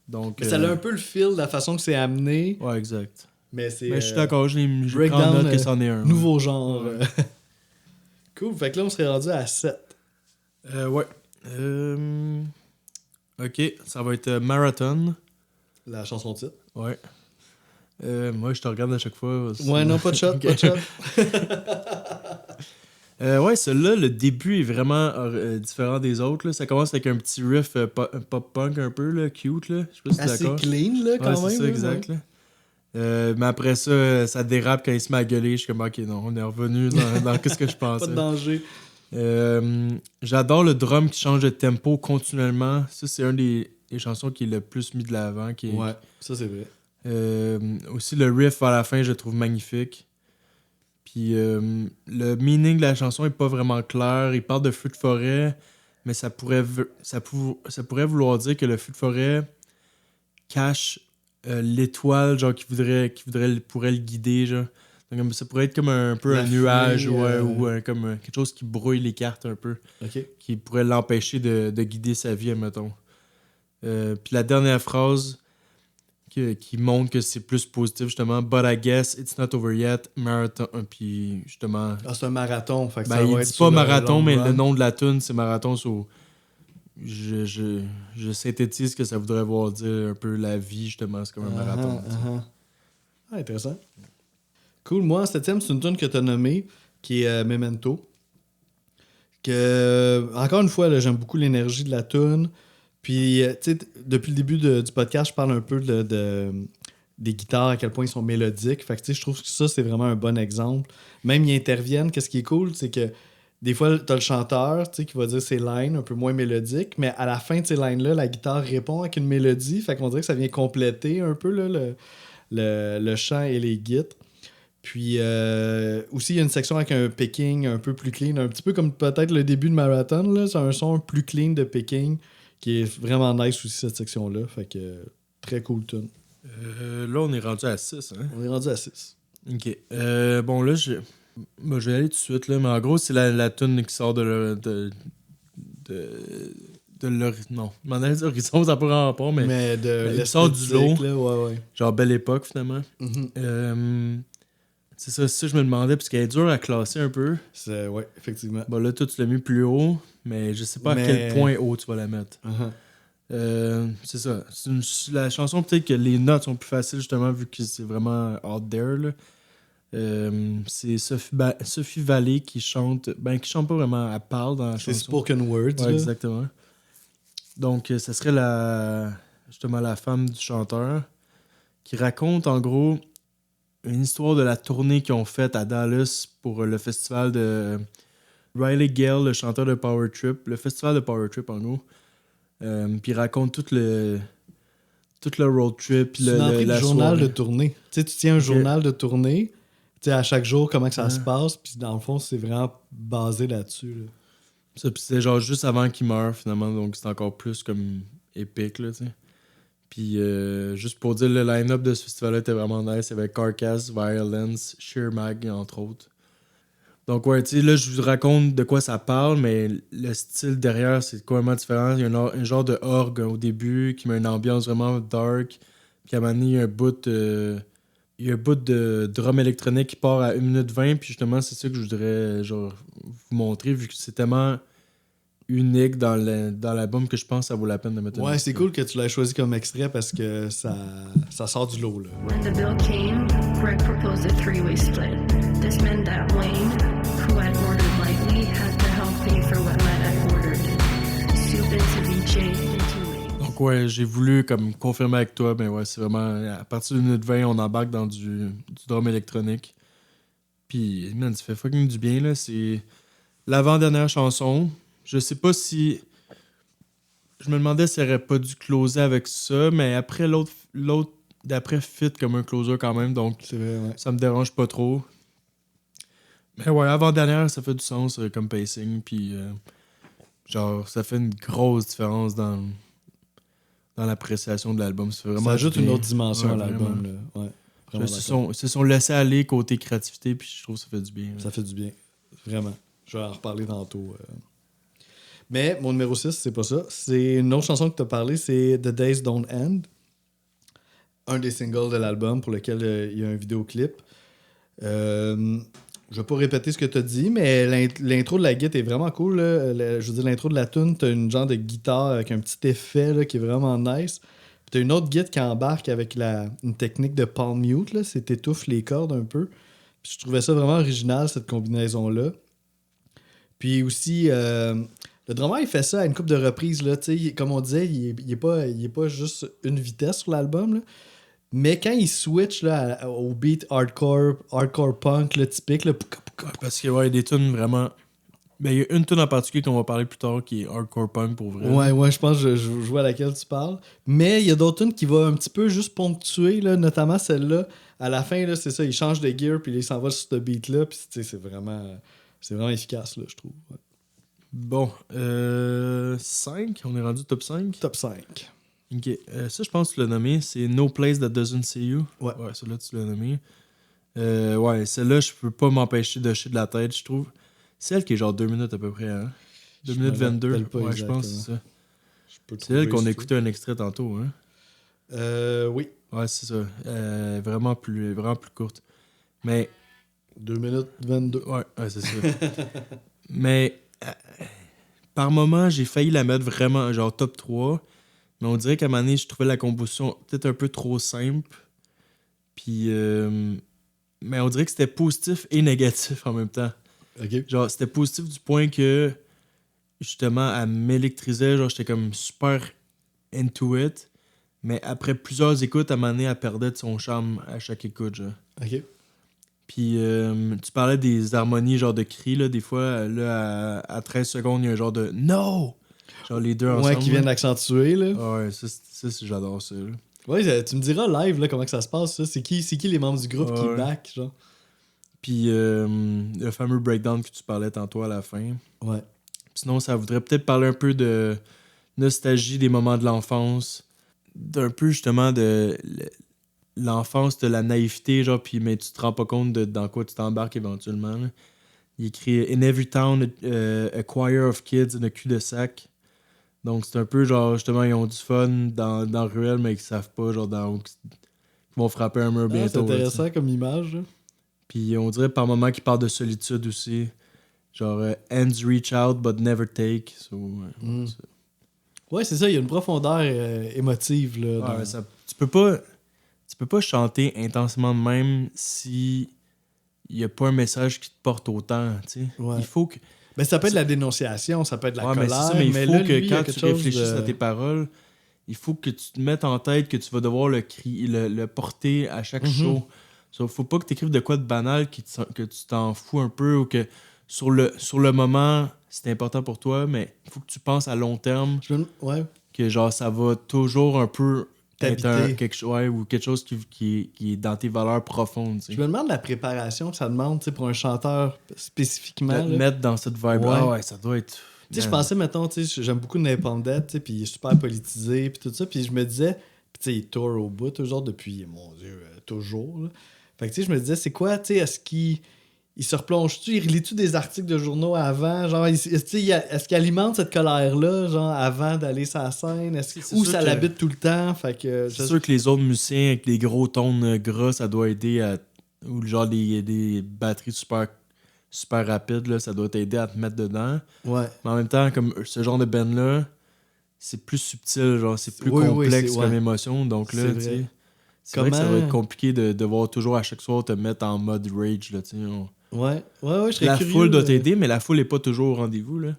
Donc, mais ça a un peu le feel de la façon que c'est amené. Ouais, exact. Mais c'est. Mais je suis d'accord, je prends note que c'en est un. Nouveau genre. Ouais. Cool, fait que là, on serait rendu à 7. Ouais. Ok, ça va être Marathon. La chanson titre. Ouais. Moi, je te regarde à chaque fois. Ouais, non, pas de shot, pas de shot. Ouais, celle-là, le début est vraiment différent des autres. Là. Ça commence avec un petit riff pop-punk un peu, là, cute. Là. Je sais pas si assez d'accord. Clean, là, quand même. C'est ça, exact. Ouais. Là. Mais après ça dérape quand il se met à gueuler. Je suis comme, ok, non, on est revenu dans qu'est-ce que je pensais. Pas de danger. J'adore le drum qui change de tempo continuellement. Ça, c'est un des chansons qui est le plus mis de l'avant. Ouais, ça, c'est vrai. Aussi, le riff à la fin, je le trouve magnifique. Puis le meaning de la chanson est pas vraiment clair. Il parle de feu de forêt, mais ça pourrait vouloir dire que le feu de forêt cache l'étoile genre qui pourrait le guider. Genre. Donc, ça pourrait être comme un peu un nuage ou comme quelque chose qui brouille les cartes un peu. Okay. Qui pourrait l'empêcher de guider sa vie, admettons. Puis la dernière phrase qui montre que c'est plus positif, justement. But I guess it's not over yet. Marathon. Puis justement. Ah, c'est un marathon. Fait que ça va il dit pas marathon, mais le nom de la tune, c'est marathon. Je synthétise ce que ça voudrait voir dire un peu la vie, justement. C'est comme un marathon. Ah, intéressant. Cool. Moi, en 7e, c'est une tune que tu as nommée, qui est Memento. Encore une fois, là, j'aime beaucoup l'énergie de la tune. Puis, tu sais, depuis le début du podcast, je parle un peu des guitares, à quel point ils sont mélodiques. Fait que, tu sais, je trouve que ça, c'est vraiment un bon exemple. Même, ils interviennent. Qu'est-ce qui est cool, c'est que des fois, t'as le chanteur, tu sais, qui va dire ses lines un peu moins mélodiques, mais à la fin de ces lines-là, la guitare répond avec une mélodie. Fait qu'on dirait que ça vient compléter un peu là, le chant et les guides. Puis aussi, il y a une section avec un picking un peu plus clean, un petit peu comme peut-être le début de Marathon. Là, c'est un son plus clean de picking qui est vraiment nice aussi, cette section-là. Fait que très cool tune. Là, on est rendu à 6. Hein? On est rendu à 6. OK. Bon, là, je vais aller tout de suite. Là, mais en gros, c'est la tune qui sort de l'horizon. Non, je m'en allais dire horizon, ça n'a pas rapport, mais de sort du lot. Là, ouais. Genre Belle Époque, finalement. Mm-hmm. C'est ça, je me demandais, parce qu'elle est dure à classer un peu. Ouais, effectivement. Bon, là, toi, tu l'as mis plus haut, mais je sais pas à quel point haut tu vas la mettre. C'est ça. La chanson, peut-être que les notes sont plus faciles, justement, vu que c'est vraiment out there. Là. C'est Sophie Vallée qui chante. Qui chante pas vraiment, elle parle dans la chanson. C'est spoken words. Ouais, exactement. Donc, ça serait justement la femme du chanteur qui raconte, en gros, une histoire de la tournée qu'ils ont faite à Dallas pour le festival de Riley Gale, le chanteur de Power Trip. Le festival de Power Trip, en gros. Puis il raconte tout le road trip. C'est une entrée de journal de tournée. Tu sais, tu tiens un journal de tournée. Tu sais, à chaque jour, comment que ça se passe. Puis dans le fond, c'est vraiment basé là-dessus. Là. Ça, puis c'est genre juste avant qu'il meure, finalement. Donc c'est encore plus comme épique, là, tu sais. Puis juste pour dire, le line-up de ce festival-là était vraiment nice. Il y avait Carcass, Violence, Sheer Mag, entre autres. Donc ouais, tu sais, là, je vous raconte de quoi ça parle, mais le style derrière, c'est complètement différent. Il y a un genre de orgue au début qui met une ambiance vraiment dark. Puis à un moment donné, il y a un bout de drum électronique qui part à 1 minute 20, puis justement, c'est ça que je voudrais genre, vous montrer, vu que c'est tellement unique dans l'album que je pense que ça vaut la peine de mettre un Ouais, c'est extrait. cool que tu l'aies choisi comme extrait parce que ça sort du lot, là. When the bill came, Greg proposed a three-way split. This meant that Wayne, who had ordered lightly, had to help pay for what Matt had ordered. Soup into VJ into Wayne. Donc ouais, j'ai voulu comme confirmer avec toi, ben ouais, c'est vraiment à partir de 1 minute 20, on embarque dans du drum électronique. Puis, man, ça fait fucking du bien, là. C'est l'avant-dernière chanson. Je sais pas si... Je me demandais s'il aurait pas dû closer avec ça, mais après, l'autre d'après fit comme un closer quand même, donc C'est vrai, ouais. ça me dérange pas trop. Mais ouais, avant-dernière, ça fait du sens comme pacing, puis genre, ça fait une grosse différence dans l'appréciation de l'album. Ça fait vraiment Ça ajoute du bien. une autre dimension Ouais, à l'album, vraiment. là. Ouais, Ils vraiment d'accord. se sont laissés aller côté créativité, puis je trouve que ça fait du bien. Ça fait du bien. Vraiment. Je vais en reparler tantôt. Mais mon numéro 6, c'est pas ça. C'est une autre chanson que tu as parlé, c'est The Days Don't End. Un des singles de l'album pour lequel il y a un vidéoclip. Je vais pas répéter ce que tu as dit, mais l'intro de la guitare est vraiment cool. Là. Je veux dire, l'intro de la tune, tu as une genre de guitare avec un petit effet là, qui est vraiment nice. Puis tu as une autre guitare qui embarque avec une technique de palm mute. Là. C'est t'étouffes les cordes un peu. Puis je trouvais ça vraiment original, cette combinaison-là. Puis aussi, le drummer, il fait ça à une couple de reprises. Là, comme on disait, il est pas juste une vitesse sur l'album. Là. Mais quand il switch là, au beat hardcore punk là, typique, là, Ouais, parce que, ouais, il y a des tunes vraiment. Ben, il y a une tune en particulier qu'on va parler plus tard qui est hardcore punk pour vrai. ouais, je pense que je vois à laquelle tu parles. Mais il y a d'autres tunes qui vont un petit peu juste ponctuer, là, notamment celle-là. À la fin, là, c'est ça, il change de gear puis il s'en va sur ce beat-là. Puis c'est vraiment efficace, là, je trouve. Ouais. Bon, 5, on est rendu top 5. Top 5. Ok, ça, je pense que tu l'as nommé. C'est No Place That Doesn't See You. Ouais. Ouais, celle-là, tu l'as nommé. Ouais, celle-là, je peux pas m'empêcher de chier de la tête, je trouve. Celle qui est genre 2 minutes à peu près, hein? 2 Je minutes me 22. rappelle pas Ouais, je pense que c'est ça. Je peux C'est elle trouver, qu'on si a tu écouté un extrait tantôt, hein? veux. Oui. Ouais, c'est ça. Vraiment plus courte. Mais, 2 minutes 22. ouais c'est ça. Mais, par moment, j'ai failli la mettre vraiment, genre top 3. Mais on dirait qu'à un moment donné, je trouvais la composition peut-être un peu trop simple. Puis, mais on dirait que c'était positif et négatif en même temps. OK. Genre, c'était positif du point que, justement, elle m'électrisait. Genre, j'étais comme super into it. Mais après plusieurs écoutes, à un moment donné, elle perdait de son charme à chaque écoute, genre. OK. Puis, tu parlais des harmonies, genre de cris, là. Des fois, là, à 13 secondes, il y a un genre de « No! » Genre les deux ensemble. Ouais, qui viennent là. d'accentuer, là. Ouais, ça, j'adore ça, là. Ouais, tu me diras live, là, comment que ça se passe, ça. C'est qui les membres du groupe qui Ouais. back, genre? Puis, le fameux breakdown que tu parlais tantôt à la fin. Ouais. Sinon, ça voudrait peut-être parler un peu de nostalgie des moments de l'enfance, d'un peu justement de l'enfance, de la naïveté, genre, puis mais tu te rends pas compte de dans quoi tu t'embarques éventuellement. Là. Il écrit In every town, a choir of kids in a cul-de-sac. Donc c'est un peu genre, justement, ils ont du fun dans Ruelle, mais ils savent pas, genre, qu'ils vont frapper un mur Ah, c'est bientôt. là, intéressant comme image, là. puis on dirait par moments qu'ils parlent de solitude aussi. Genre, hands reach out but never take. So, Mm. Ouais, c'est ça, il y a une profondeur émotive, là. Ouais, dans- tu peux pas chanter intensément de même si il y a pas un message qui te porte autant, tu sais. Ouais. Il faut que Ben, ça peut être de la dénonciation, ça peut être de la ouais, mais colère, c'est ça, mais il faut là, que lui, il y a quand quelque tu chose réfléchisses de- à tes paroles, il faut que tu te mettes en tête que tu vas devoir le porter à chaque Mhm. show. So, faut pas que tu écrives de quoi de banal que tu t'en fous un peu ou que sur le moment, c'est important pour toi, mais il faut que tu penses à long terme Ouais. que genre ça va toujours un peu T'habiter. ou quelque chose qui est dans tes valeurs profondes. tu sais. Je me demande la préparation que ça demande, tu sais, pour un chanteur spécifiquement, Te là. mettre dans cette vibe. Ouais. Ah ouais, ça doit être. Tu sais, je Man. pensais, mettons, tu sais, j'aime beaucoup Napalm Death, tu sais, puis il est super politisé, puis tout ça, puis je me disais, puis tu sais, il tourne au bout, toujours depuis, mon Dieu, toujours, là. Fait que, tu sais, je me disais, c'est quoi, tu sais, est-ce qu'il il se replonge-tu, il relit-tu des articles de journaux avant? Genre, est-ce qu'il alimente cette colère-là, genre, avant d'aller sur la scène? Ou ça l'habite tout le temps? Fait que, c'est sûr que les autres musiciens avec des gros tons gras, ça doit aider à... Ou genre des batteries super rapides, là, ça doit t'aider à te mettre dedans. Ouais. Mais en même temps, comme ce genre de band-là, c'est plus subtil, genre, c'est plus complexe comme émotion. Donc là, tu sais, c'est vrai que ça va être compliqué de devoir toujours à chaque soir te mettre en mode rage, là, tu sais. Ouais, je serais la curieux. Foule doit t'aider, mais la foule est pas toujours au rendez-vous, là.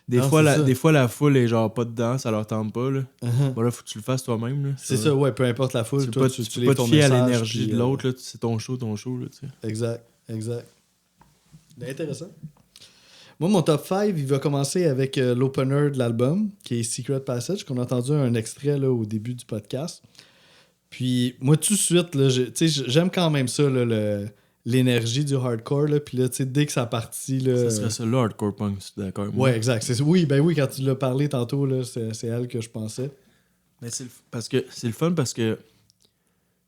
Des fois, la foule est genre pas dedans, ça leur tente pas, là. Voilà, faut que tu le fasses toi-même, là. C'est ça, ouais, peu importe la foule, tu toi, peux pas te fier à l'énergie de l'autre, là. C'est ton show, là, tu sais. Exact. Intéressant. Moi, mon top 5, il va commencer avec l'opener de l'album, qui est Secret Passage, qu'on a entendu un extrait là, au début du podcast. Puis, moi, tout de suite, là, j'aime quand même ça, là, l'énergie du hardcore. Là, puis là, tu sais, dès que ça partit... Là, ça serait ça, le hardcore punk, c'est d'accord. Ouais, exact. Oui, quand tu l'as parlé tantôt, là, c'est elle que je pensais. Mais c'est le fun parce que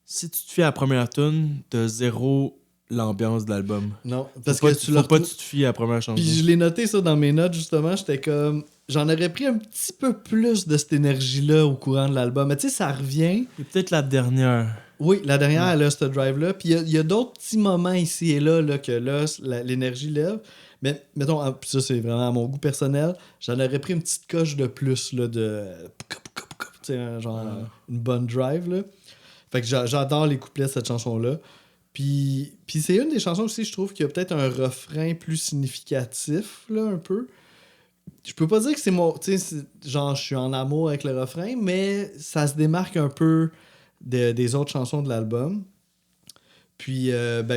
si tu te fies à la première tune, t'as zéro l'ambiance de l'album. Non, parce que tu faut pas que tu te fies à la première chanson. Puis je l'ai noté ça dans mes notes, justement. J'étais comme... J'en aurais pris un petit peu plus de cette énergie-là au courant de l'album. Mais tu sais, ça revient. Et peut-être la dernière. Oui, la dernière, elle a ce drive-là. Puis il y a d'autres petits moments ici et là, que là, l'énergie lève. Mais mettons, ça c'est vraiment à mon goût personnel, j'en aurais pris une petite coche de plus là, de... Tu sais, genre une bonne drive. Là. Fait que j'adore les couplets de cette chanson-là. Puis c'est une des chansons aussi, je trouve, qui a peut-être un refrain plus significatif, là, un peu. Je peux pas dire que c'est mon... Tu sais, genre, je suis en amour avec le refrain, mais ça se démarque un peu des autres chansons de l'album. Puis,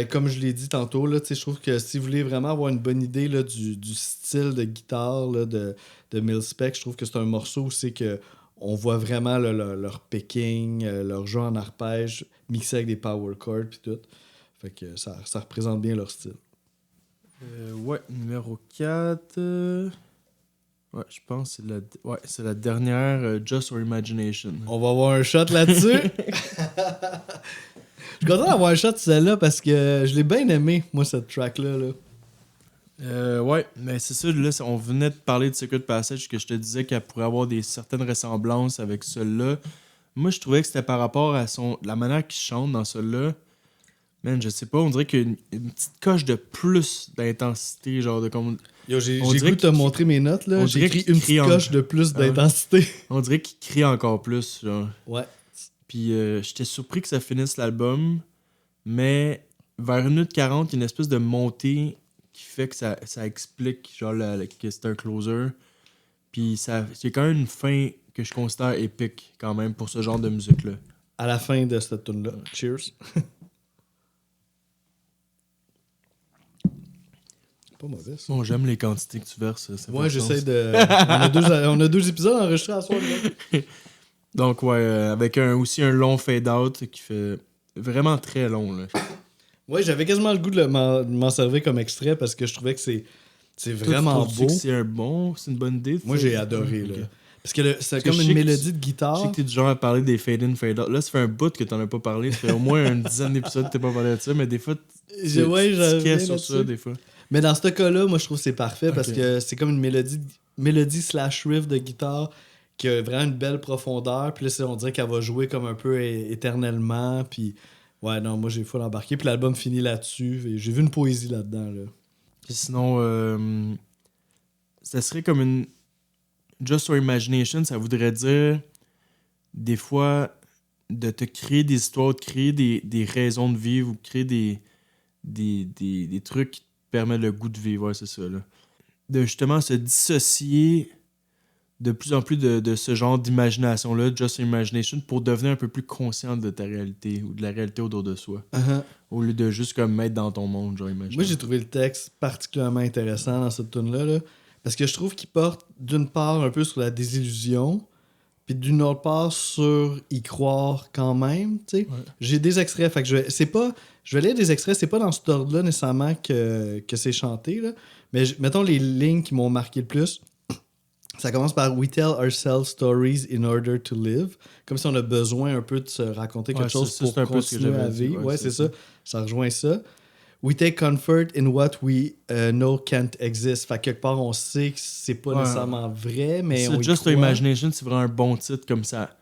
comme je l'ai dit tantôt, là, je trouve que si vous voulez vraiment avoir une bonne idée là, du style de guitare là, de Mil-Spec, je trouve que c'est un morceau où c'est que on voit vraiment là, leur picking, leur jeu en arpège, mixé avec des power chords puis tout. Fait que ça représente bien leur style. Ouais, numéro 4. Ouais, je pense que c'est la dernière, Just for Imagination. On va avoir un shot là-dessus. Je suis content d'avoir un shot de celle-là parce que je l'ai bien aimé, moi, cette track-là. Là. Ouais, mais c'est ça, là, on venait de parler de Secret Passage, que je te disais qu'elle pourrait avoir certaines ressemblances avec celle-là. Moi, je trouvais que c'était par rapport à la manière qu'il chante dans celle-là. Man, je sais pas, on dirait qu'il y a une petite coche de plus d'intensité, genre de comme... Yo, j'ai goût de te montrer mes notes, là. J'ai écrit une petite coche de plus d'intensité. On dirait qu'il crie encore plus, genre. Ouais. Puis j'étais surpris que ça finisse l'album, mais vers 1h40, il y a une espèce de montée qui fait que ça explique genre que c'est un closer. Puis c'est quand même une fin que je considère épique quand même pour ce genre de musique-là. À la fin de cette tune-là. Cheers. Pas mauvais, ça. Bon, j'aime les quantités que tu verses. Ouais, j'essaie de... on a deux épisodes enregistrés à soir. Donc, ouais, avec aussi un long fade-out qui fait vraiment très long. Là. Ouais, j'avais quasiment le goût de m'en servir comme extrait parce que je trouvais que c'est vraiment beau. C'est une bonne idée. Moi, j'ai adoré. Là. Parce que c'est comme une mélodie de guitare. Je sais que t'es du genre à parler des fade-in, fade-out. Là, ça fait un bout que t'en as pas parlé. Ça fait au moins une dizaine d'épisodes que t'as pas parlé de ça, mais des fois, tu sur ça, des fois. Mais dans ce cas-là, moi, je trouve que c'est parfait parce que c'est comme une mélodie / riff de guitare qui a vraiment une belle profondeur. Puis là, on dirait qu'elle va jouer comme un peu éternellement. Puis ouais, non, moi, j'ai full embarqué. Puis l'album finit là-dessus. Et j'ai vu une poésie là-dedans. Là. Puis sinon, ça serait comme une... Just for Imagination, ça voudrait dire des fois de te créer des histoires, de créer des raisons de vivre ou de créer des trucs qui te permettent le goût de vivre. Ouais, c'est ça. Là. De justement se dissocier de plus en plus de ce genre d'imagination-là, Just Imagination, pour devenir un peu plus conscient de ta réalité ou de la réalité autour de soi. Uh-huh. Au lieu de juste comme mettre dans ton monde, genre imaginer. Moi, j'ai trouvé le texte particulièrement intéressant dans cette tune-là, là, parce que je trouve qu'il porte d'une part un peu sur la désillusion, puis d'une autre part sur y croire quand même. Tu sais. Ouais. J'ai des extraits, fait que je vais lire des extraits, c'est pas dans cet ordre-là nécessairement que c'est chanté, là, mais mettons les lignes qui m'ont marqué le plus. Ça commence par « We tell ourselves stories in order to live ». Comme si on a besoin un peu de se raconter quelque chose pour continuer à vivre. Ouais, c'est ça. Ça rejoint ça. We take comfort in what we know can't exist. Fait que quelque part, on sait que c'est pas nécessairement vrai, mais on y Just croit. Your Imagination, c'est vraiment un bon titre comme ça.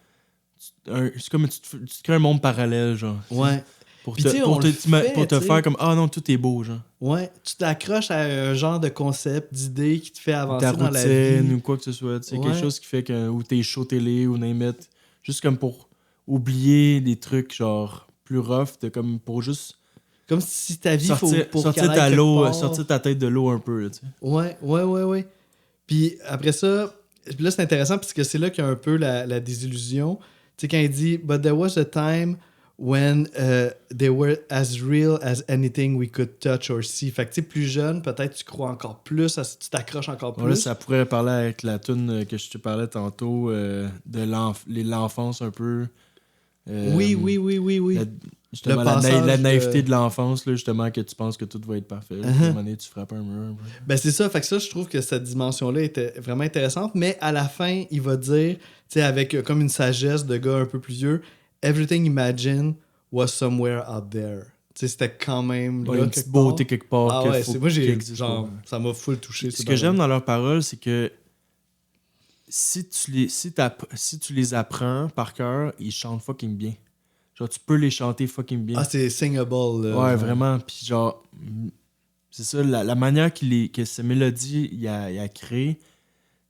C'est comme tu te crées un monde parallèle, genre. Ouais. Pour Puis te, tu sais, pour on te, le fait, pour te tu sais. faire comme ah non, tout est beau, genre. Ouais, tu t'accroches à un genre de concept, d'idée qui te fait avancer Ta dans la routine vie. ou quoi que ce soit. Tu sais, Ouais. quelque chose qui fait que. Ou t'es show télé ou name it. Juste comme pour oublier des trucs, genre, plus rough, comme pour juste. Comme si ta vie, Sortir, pour sortir qu'elle aille quelque part. sortir ta tête de l'eau un peu, là, tu sais. Ouais. Puis après ça, puis là, c'est intéressant parce que c'est là qu'il y a un peu la désillusion. Tu sais, quand il dit « But there was a time when they were as real as anything we could touch or see. » Fait que tu sais, plus jeune, peut-être tu crois encore plus, tu t'accroches encore plus. Là, ça pourrait parler avec la tune que je te parlais tantôt, de l'enfance un peu. Oui. Justement, Le la passage naïveté de- de l'enfance, là, justement, que tu penses que tout va être parfait. À un moment donné, tu frappes un mur. Ben c'est ça, fait que ça, je trouve que cette dimension-là était vraiment intéressante, mais à la fin, il va dire, tu sais, avec comme une sagesse de gars un peu plus vieux, « Everything imagined was somewhere out there. » Tu sais, c'était quand même Ouais, là, une petite quelque part. beauté quelque part. Ah que ouais, faut c'est moi, qu'il j'ai, existe genre, pour- ça m'a full touché. Ce que j'aime dans leurs paroles, c'est que si tu les apprends par cœur, ils chantent fucking bien. Genre, tu peux les chanter fucking bien. Ah, c'est singable. ouais, genre. vraiment. Puis genre, c'est ça, la manière que ces mélodies il a créé,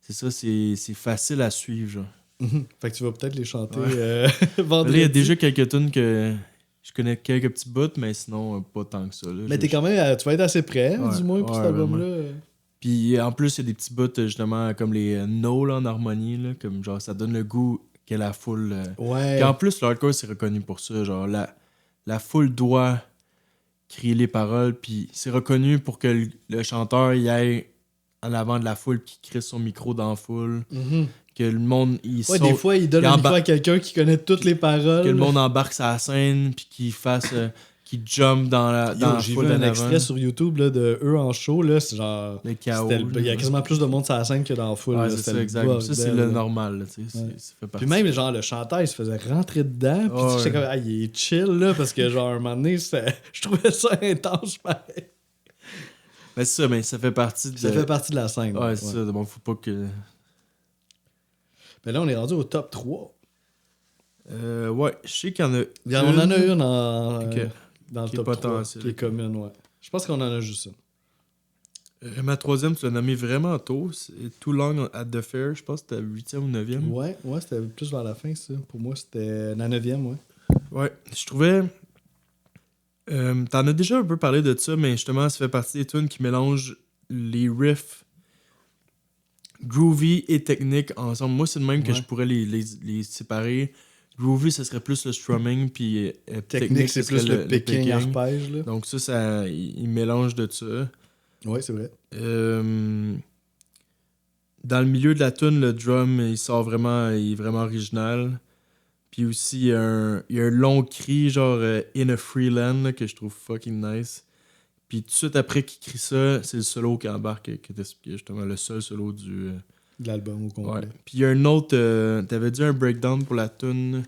c'est ça, c'est facile à suivre. Genre. Mhm. Fait que tu vas peut-être les chanter Ouais. Là, vendredi. il y a déjà quelques tunes que je connais quelques petits bouts, mais sinon, pas tant que ça. Là. Mais t'es quand même, tu vas être assez près, Ouais, du moins, pour cet ouais, album-là. Puis en plus, il y a des petits bouts, justement, comme les no là, en harmonie, là, comme genre, ça donne le goût que la foule. Ouais. Puis en plus, l'hardcore, c'est reconnu pour ça. Genre, la foule doit crier les paroles, puis c'est reconnu pour que le chanteur y aille en avant de la foule, qui crie son micro dans la foule, Mhm. que le monde, il Ouais, saute, des fois, il donne il le emba- micro à quelqu'un qui connaît toutes les paroles. que le monde embarque sa scène, puis qu'il fasse, qu'il jump dans la J'ai foule vu un d'en avant. extrait sur YouTube là, de eux en show, là, c'est genre... Le chaos. Il y a quasiment plus de monde sur la scène que dans la foule. Ouais, là, c'est c'était ça, le exact. bordel, Ça, c'est là. le normal, là, tu sais. Ouais. Ça fait partie. Puis même, genre, le chanteur, il se faisait rentrer dedans. Puis Ouais. j'étais comme, ah, il est chill, là, parce que, genre, un moment donné, je trouvais ça intense, pareil. Mais c'est ça, mais ça fait partie de... Ça fait partie de la scène. Ouais, c'est ça. Bon, faut pas que... Mais là, on est rendu au top 3. Ouais, je sais qu'il y en a On en a une dans Ok. le Qui est top 3, potentielle. qui est commune, ouais. Je pense qu'on en a juste une. Ma troisième, tu l'as nommé vraiment tôt. C'est Too Long at the Fair. Je pense que c'était 8e ou 9e. Ouais, c'était plus vers la fin, ça. Pour moi, c'était la 9e, ouais. Ouais, je trouvais... T'en as déjà un peu parlé de ça, mais justement, ça fait partie des tunes qui mélangent les riffs groovy et techniques ensemble. Moi, c'est de même que Ouais. je pourrais les séparer. Groovy, ce serait plus le strumming, puis Technique, c'est ce plus serait le picking, arpège, là. Donc ça il mélange de ça. Ouais, c'est vrai. Dans le milieu de la tune, le drum, il est vraiment original. Puis aussi, il y a un long cri, genre In a Free Land, là, que je trouve fucking nice. Puis tout de suite après qu'il crie ça, c'est le solo qui embarque, qui t'expliquait justement, le seul solo du... De l'album au complet. Ouais. Puis il y a un autre... T'avais dit un breakdown pour la tune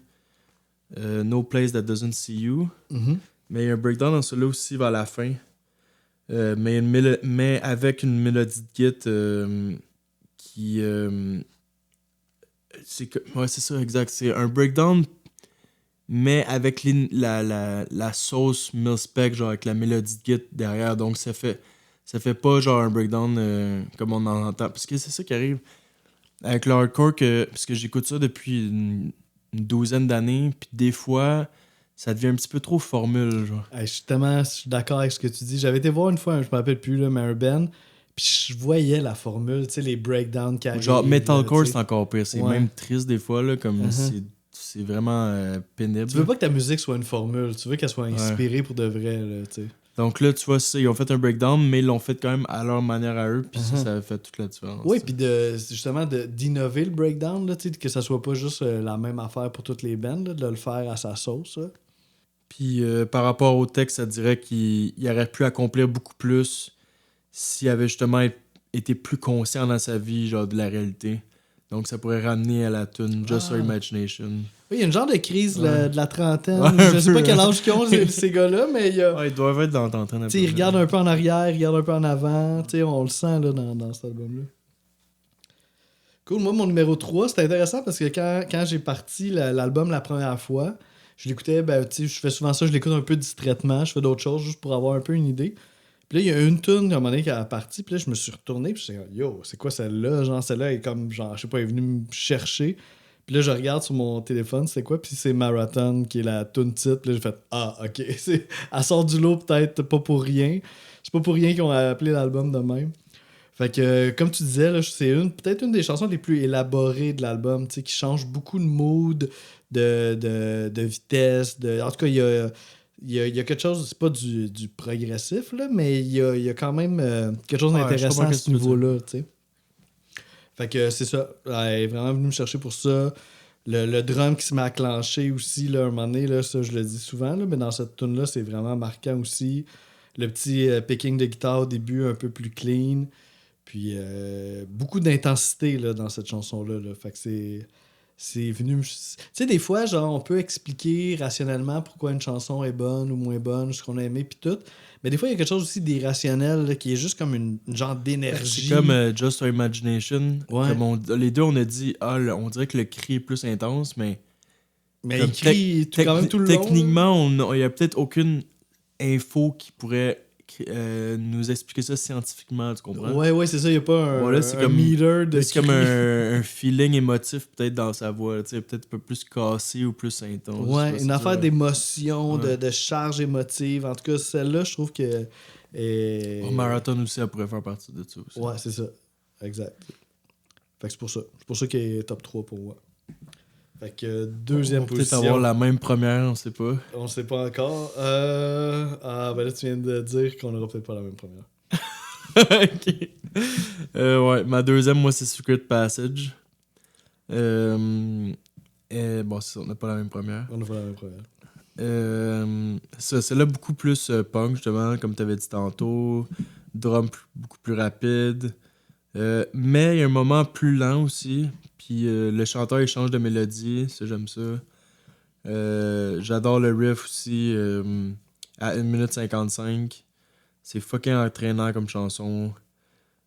No Place That Doesn't See You. Mhm. Mais il y a un breakdown dans celui-là aussi vers la fin. Mais avec une mélodie de git qui... ouais, c'est ça, exact. C'est un breakdown, mais avec la sauce mil-spec, genre avec la mélodie de git derrière. Donc ça fait pas genre un breakdown comme on en entend. Parce que c'est ça qui arrive avec le hardcore, parce que j'écoute ça depuis une douzaine d'années, puis des fois... Ça devient un petit peu trop formule, genre. Hey, je suis d'accord avec ce que tu dis. J'avais été voir une fois, je me rappelle plus, là, mais un band, puis je voyais la formule, tu sais, les breakdowns qui arrivent. Genre, metalcore, là, tu sais. c'est encore pire. C'est Ouais. même triste des fois, là, comme Mhm. c'est vraiment pénible. Tu veux pas que ta musique soit une formule, tu veux qu'elle soit inspirée pour de vrai, là, tu sais. Donc là, tu vois, ça, ils ont fait un breakdown, mais ils l'ont fait quand même à leur manière à eux, puis ça a fait toute la différence. Oui, puis justement d'innover le breakdown, là, tu sais, que ça soit pas juste la même affaire pour toutes les bands, là, de le faire à sa sauce, là. Puis par rapport au texte, ça dirait qu'il aurait pu accomplir beaucoup plus s'il avait justement été plus conscient dans sa vie, genre de la réalité. Donc ça pourrait ramener à la tune Just Your Imagination. Oui, il y a une genre de crise de la trentaine. Ouais, Je sais pas un peu, quel âge qu'ils ont, ces gars-là, mais il y a... Ouais, ils doivent être dans ton train. Ils regardent un peu en arrière, ils regardent un peu en avant. On le sent là, dans cet album-là. Cool. Moi, mon numéro 3, c'était intéressant parce que quand j'ai parti l'album la première fois, je l'écoutais, je fais souvent ça, je l'écoute un peu distraitement, je fais d'autres choses juste pour avoir un peu une idée. Puis là, il y a une tune à un moment donné qui a parti, puis là, je me suis retourné, puis je me suis dit, yo, c'est quoi celle-là? Genre, celle-là est comme, genre, je sais pas, elle est venue me chercher. Puis là, je regarde sur mon téléphone, c'est quoi? Puis c'est Marathon qui est la tune titre. Puis là, j'ai fait, ah, ok. Elle sort du lot peut-être pas pour rien. C'est pas pour rien qu'ils ont appelé l'album de même. Fait que, comme tu disais, là, c'est peut-être une des chansons les plus élaborées de l'album, qui change beaucoup de mood, de vitesse. En tout cas, il y a quelque chose, c'est pas du progressif, là, mais il y a quand même quelque chose d'intéressant à ce niveau-là. T'sais. Fait que c'est ça. Elle est vraiment venue me chercher pour ça. Le drum qui se met à clencher aussi, là, un moment donné, là, ça je le dis souvent, là, mais dans cette tune-là, c'est vraiment marquant aussi. Le petit picking de guitare au début, un peu plus clean. Puis beaucoup d'intensité là, dans cette chanson-là. Là. Fait que c'est venu... Tu sais, des fois, genre, on peut expliquer rationnellement pourquoi une chanson est bonne ou moins bonne, ce qu'on a aimé, puis tout. Mais des fois, il y a quelque chose aussi d'irrationnel là, qui est juste comme une genre d'énergie. C'est comme Just Our Imagination. Ouais. Comme les deux, on a dit, on dirait que le cri est plus intense, mais il crie quand même tout le long. Techniquement, il n'y a peut-être aucune info qui pourrait nous expliquer ça scientifiquement, tu comprends? Ouais, c'est ça, il n'y a pas un meter de c'est comme un feeling émotif peut-être dans sa voix, peut-être un peu plus cassé ou plus intense. Ouais, une affaire d'émotion, de charge émotive. En tout cas, celle-là, je trouve que... Marathon aussi, elle pourrait faire partie de ça aussi. Ouais, c'est ça. Exact. Fait que c'est pour ça. C'est pour ça qu'il est top 3 pour moi. Fait que deuxième position. Peut-être avoir la même première, on sait pas. On sait pas encore. Ben là, tu viens de dire qu'on n'aura peut-être pas la même première. Ok. Ouais, ma deuxième, moi, c'est Secret Passage. Bon, c'est ça, on n'a pas la même première. On n'a pas la même première. Celle-là, beaucoup plus punk, justement, comme tu avais dit tantôt. Drum beaucoup plus rapide. Mais il y a un moment plus lent aussi. Puis le chanteur, il change de mélodie. Ça, j'aime ça. J'adore le riff aussi. À 1 minute 55. C'est fucking entraînant comme chanson.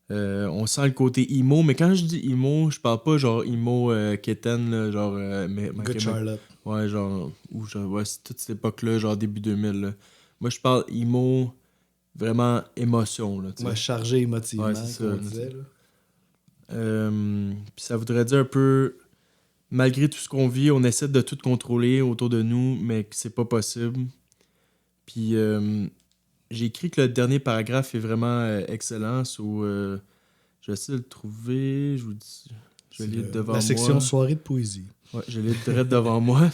On sent le côté emo. Mais quand je dis emo, je parle pas genre emo Keten, là, genre... Good Charlotte. Ouais, genre... Ouais, c'est toute cette époque-là, genre début 2000. Là. Moi, je parle emo... Vraiment émotion, là, ouais, chargé émotivement, ouais, c'est comme ça, on disait. Là. Puis ça voudrait dire un peu, malgré tout ce qu'on vit, on essaie de tout contrôler autour de nous, mais que c'est pas possible. Puis j'ai écrit que le dernier paragraphe est vraiment excellent. Je vais essayer de le trouver. Je vous dis, je vais lire devant moi. La section soirée de poésie. Ouais, je lis direct devant moi.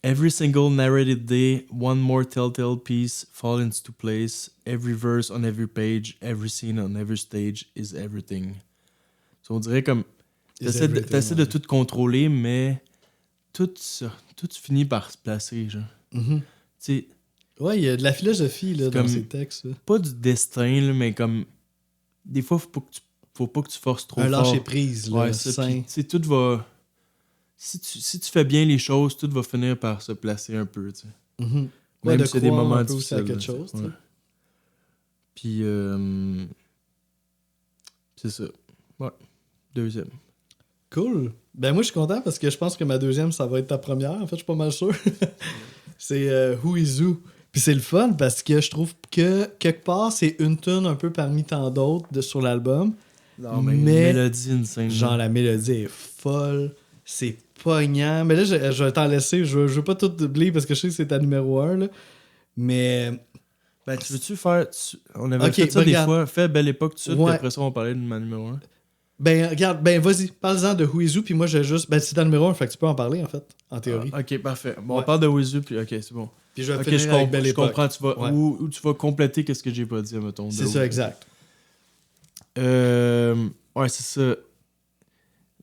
Every single narrated day, one more telltale piece falls into place. Every verse on every page, every scene on every stage is everything. So on dirait comme... T'essaies de tout contrôler, mais tout finit par se placer, genre. Mm-hmm. Tu sais... Ouais, il y a de la philosophie là, dans ces textes. Là. Pas du destin, là, mais comme... Des fois, faut pas que tu forces trop fort. Un lâcher-prise, là, ouais, sain. Tout va... Si tu fais bien les choses, tout va finir par se placer un peu, tu sais. Mm-hmm. Même de si c'est des moments difficiles. Aussi à quelque chose, ouais. Puis, c'est ça. Ouais, deuxième. Cool. Ben moi, je suis content parce que je pense que ma deuxième, ça va être ta première. En fait, je suis pas mal sûr. C'est Who Is Who. Puis c'est le fun parce que je trouve que, quelque part, c'est une tune un peu parmi tant d'autres sur l'album. Non, mais mélodie insane. Genre, la mélodie est folle. C'est pognant. Mais là, je vais t'en laisser. Je veux pas tout oublier parce que je sais que c'est ta numéro 1. Là. Mais... Ben, tu veux-tu faire... On avait fait ça des fois. Fais Belle Époque tout de suite, puis après ça, on parlait de ma numéro 1. Ben, regarde, vas-y, parle-en de Who Is Who, puis moi, je vais juste... Ben, c'est ta numéro 1, fait que tu peux en parler, en fait, en théorie. Ok, parfait. Bon, on parle de Who Is Who, puis ok, c'est bon. Puis je vais finir avec Belle Époque. Je comprends, tu vas... Où tu vas compléter qu'est-ce que j'ai pas dit, mettons. C'est ça, exact. Ouais, c'est ça.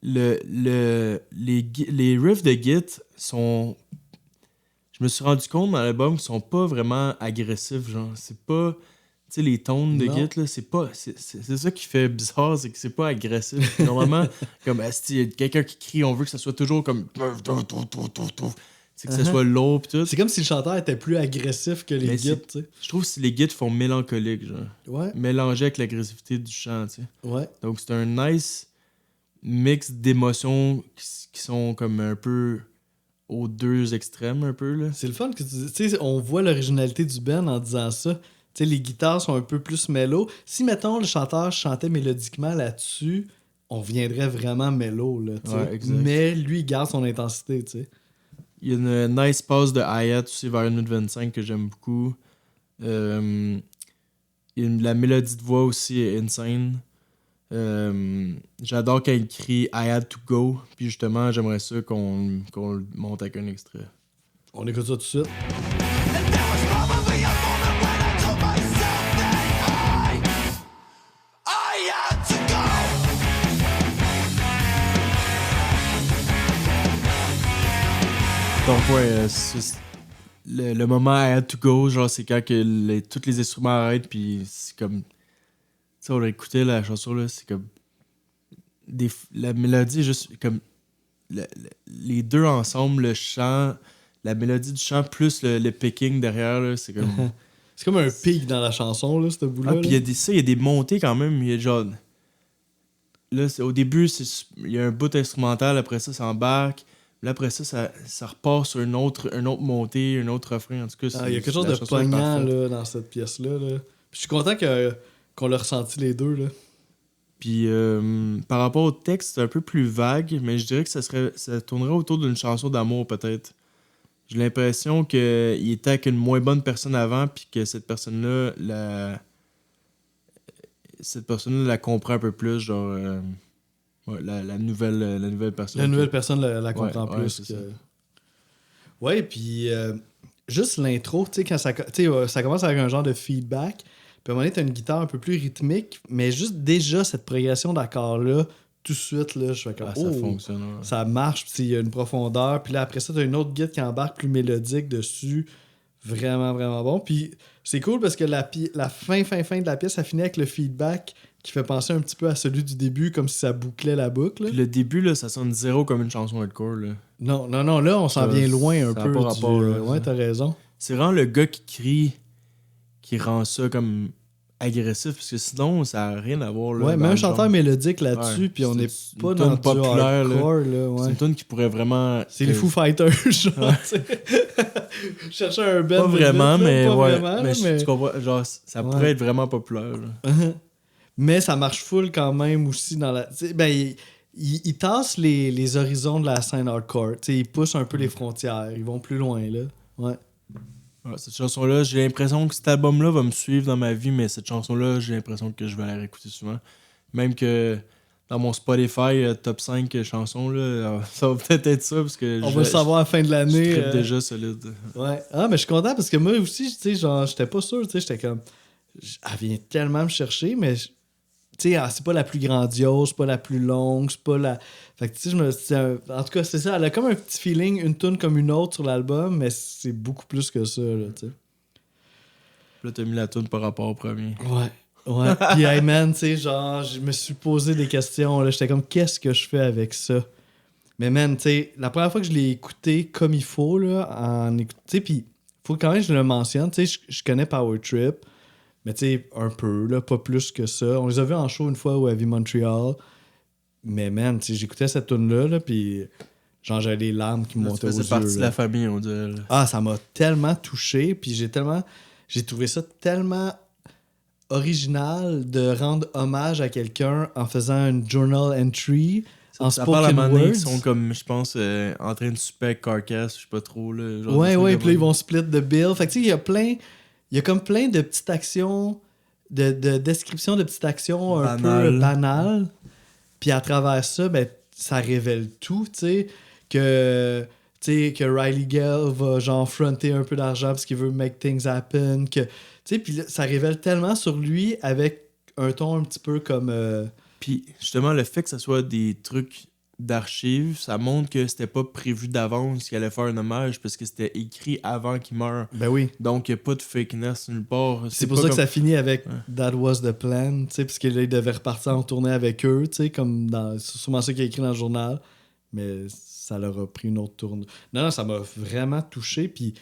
Les riffs de Git sont... Je me suis rendu compte dans l'album qu'ils sont pas vraiment agressifs, genre. C'est pas... Tu sais, les tones de Non. Git, là, c'est pas... C'est ça qui fait bizarre, c'est que c'est pas agressif. Normalement, comme, asti, y a quelqu'un qui crie, on veut que ça soit toujours comme... C'est que ça soit lourd pis tout. C'est comme si le chanteur était plus agressif que les Mais Git, tu sais. Je trouve que les Gits font mélancolique, genre. Ouais, Mélangé avec l'agressivité du chant, tu sais. ouais. Donc, c'est un nice mix d'émotions qui sont comme un peu aux deux extrêmes, un peu, là. C'est le fun que tu dis. Tu sais, on voit l'originalité du band en disant ça. Tu sais, les guitares sont un peu plus mélo. Si, mettons, le chanteur chantait mélodiquement là-dessus, on viendrait vraiment mélo, là, tu sais. Ouais, exact. Mais lui, il garde son intensité, tu sais. Il y a une nice passe de hi-hat aussi vers 1 minute 25 que j'aime beaucoup. La mélodie de voix aussi est insane. J'adore quand il crie I had to go. Puis justement, j'aimerais ça qu'on le monte avec un extrait. On écoute ça tout de suite. Donc ouais, le moment I had to go, genre c'est quand que tous les instruments arrêtent puis c'est comme... Tu sais, on a écouté la chanson là, c'est comme... La mélodie est juste comme... les deux ensemble, le chant, la mélodie du chant plus le picking derrière, là, c'est comme... C'est comme un pic dans la chanson, là, ce bout-là. Ah, puis il y a des montées quand même, il y a genre... Là, au début, il y a un bout instrumental, après ça embarque. Là, après ça repart sur une autre montée, un autre refrain. En tout cas, il y a quelque chose de poignant là, dans cette pièce-là. Là. Puis je suis content qu'on l'a ressenti les deux. Là. Puis par rapport au texte, c'est un peu plus vague, mais je dirais que ça tournerait autour d'une chanson d'amour, peut-être. J'ai l'impression qu'il était avec une moins bonne personne avant, puis que cette personne-là la comprend un peu plus, genre... Ouais, la nouvelle personne. La nouvelle personne la comprend ouais, plus. Ouais, que... Ouais, puis juste l'intro, tu sais, quand ça commence avec un genre de feedback, puis à un moment donné, t'as une guitare un peu plus rythmique, mais juste déjà cette progression d'accords-là, tout de suite, là, je fais comme, ça fonctionne. Ouais. Ça marche, puis il y a une profondeur, puis là, après ça, t'as une autre guitare qui embarque plus mélodique dessus. Vraiment, vraiment bon. Puis c'est cool parce que la fin de la pièce, ça finit avec le feedback qui fait penser un petit peu à celui du début, comme si ça bouclait la boucle. Puis le début, là, ça sonne zéro comme une chanson hardcore. Là. Non, là, on s'en vient loin un peu. Pas rapport, ouais, t'as raison. C'est vraiment le gars qui crie qui rend ça comme agressif, parce que sinon, ça n'a rien à voir. Là, ouais, mais un chanteur mélodique là-dessus, ouais, puis on n'est pas une dans le populaire, hardcore. Là, ouais. C'est une tune qui pourrait vraiment... C'est les Foo Fighters, genre. Ouais. Je cherchais un band. Pas vraiment, mais pas ouais. Vraiment, mais tu comprends, genre, ça pourrait être vraiment populaire. Mais ça marche full quand même aussi dans la... Ben, ils tassent les horizons de la scène hardcore. T'sais, ils poussent un peu les frontières. Ils vont plus loin, là. Ouais. Ouais, cette chanson-là, j'ai l'impression que cet album-là va me suivre dans ma vie, mais cette chanson-là, j'ai l'impression que je vais la réécouter souvent. Même que dans mon Spotify top 5 chansons, là, ça va peut-être être ça, parce que... On va le savoir à la fin de l'année. Je trippe déjà solide. Ouais. Ah, mais je suis content, parce que moi aussi, tu sais, genre, j'étais pas sûr, tu sais, j'étais comme... Elle vient tellement me chercher, mais... Tu sais, c'est pas la plus grandiose, c'est pas la plus longue, c'est pas la... Fait que tu sais, en tout cas, c'est ça. Elle a comme un petit feeling, une tune comme une autre sur l'album, mais c'est beaucoup plus que ça, là, tu sais. Là, t'as mis la tune par rapport au premier. Ouais. Puis, hey man, tu sais, genre, je me suis posé des questions, là. J'étais comme, qu'est-ce que je fais avec ça? Mais man, tu sais, la première fois que je l'ai écouté comme il faut, là, tu sais, puis faut quand même que je le mentionne, tu sais, je connais Power Trip. Mais tu sais, un peu, là, pas plus que ça. On les a vus en show une fois au Heavy Montreal. Mais man, tu sais, j'écoutais cette tune-là, là, puis genre, j'avais les larmes qui me montaient aux yeux. C'est partie de la famille, on dirait. Là. Ah, ça m'a tellement touché, puis j'ai trouvé ça tellement original de rendre hommage à quelqu'un en faisant une journal entry en ça parle à spoken un moment donné words. qui sont comme, je pense, en train de souper avec Carcass, je sais pas trop. Là, genre Ouais, puis là, ils vont split the bill. Fait que tu sais, il y a comme plein de petites actions, de descriptions de petites actions un peu banales. Puis à travers ça, ben, ça révèle tout, tu sais, que Riley Gale va genre fronter un peu d'argent parce qu'il veut make things happen, que, tu sais, puis ça révèle tellement sur lui avec un ton un petit peu comme... Puis justement, le fait que ça soit des trucs d'archives, ça montre que c'était pas prévu d'avance qu'il allait faire un hommage parce que c'était écrit avant qu'il meure. Ben oui. Donc, il n'y a pas de fakeness nulle part. C'est pour pas ça que comme- ça finit avec Ouais. That was the plan, tu sais, parce qu'il devait repartir en tournée avec eux, tu sais, comme c'est sûrement ça qu'il a écrit dans le journal, mais ça leur a pris une autre tournée. Non, ça m'a vraiment touché, puis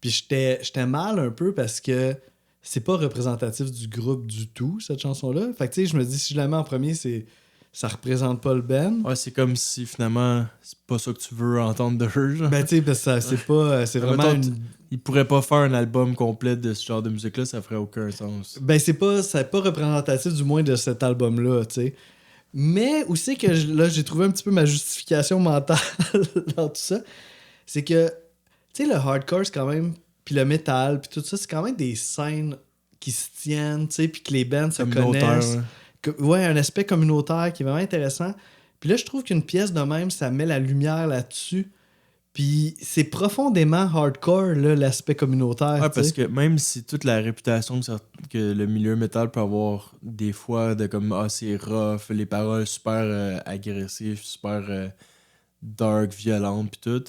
j'étais mal un peu parce que c'est pas représentatif du groupe du tout, cette chanson-là. Fait que, tu sais, je me dis, si je la mets en premier, ça représente pas le band. Ouais, c'est comme si finalement, c'est pas ça que tu veux entendre de eux. Genre. Ben, tu sais, parce que c'est pas... C'est vraiment Mettons, une... Ils pourraient pas faire un album complet de ce genre de musique-là, ça ferait aucun sens. Ben, c'est pas représentatif, du moins, de cet album-là, tu sais. Mais aussi que là, j'ai trouvé un petit peu ma justification mentale dans tout ça. C'est que, tu sais, le hardcore, c'est quand même... Puis le métal, puis tout ça, c'est quand même des scènes qui se tiennent, tu sais, puis que les bands se Communautaire, connaissent. ouais. Ouais, un aspect communautaire qui est vraiment intéressant. Puis là, je trouve qu'une pièce de même, ça met la lumière là-dessus. Puis c'est profondément hardcore, là, l'aspect communautaire. Ouais, tu parce sais. que même si toute la réputation que le milieu métal peut avoir des fois de comme c'est rough, les paroles super agressives, super dark, violentes pis tout,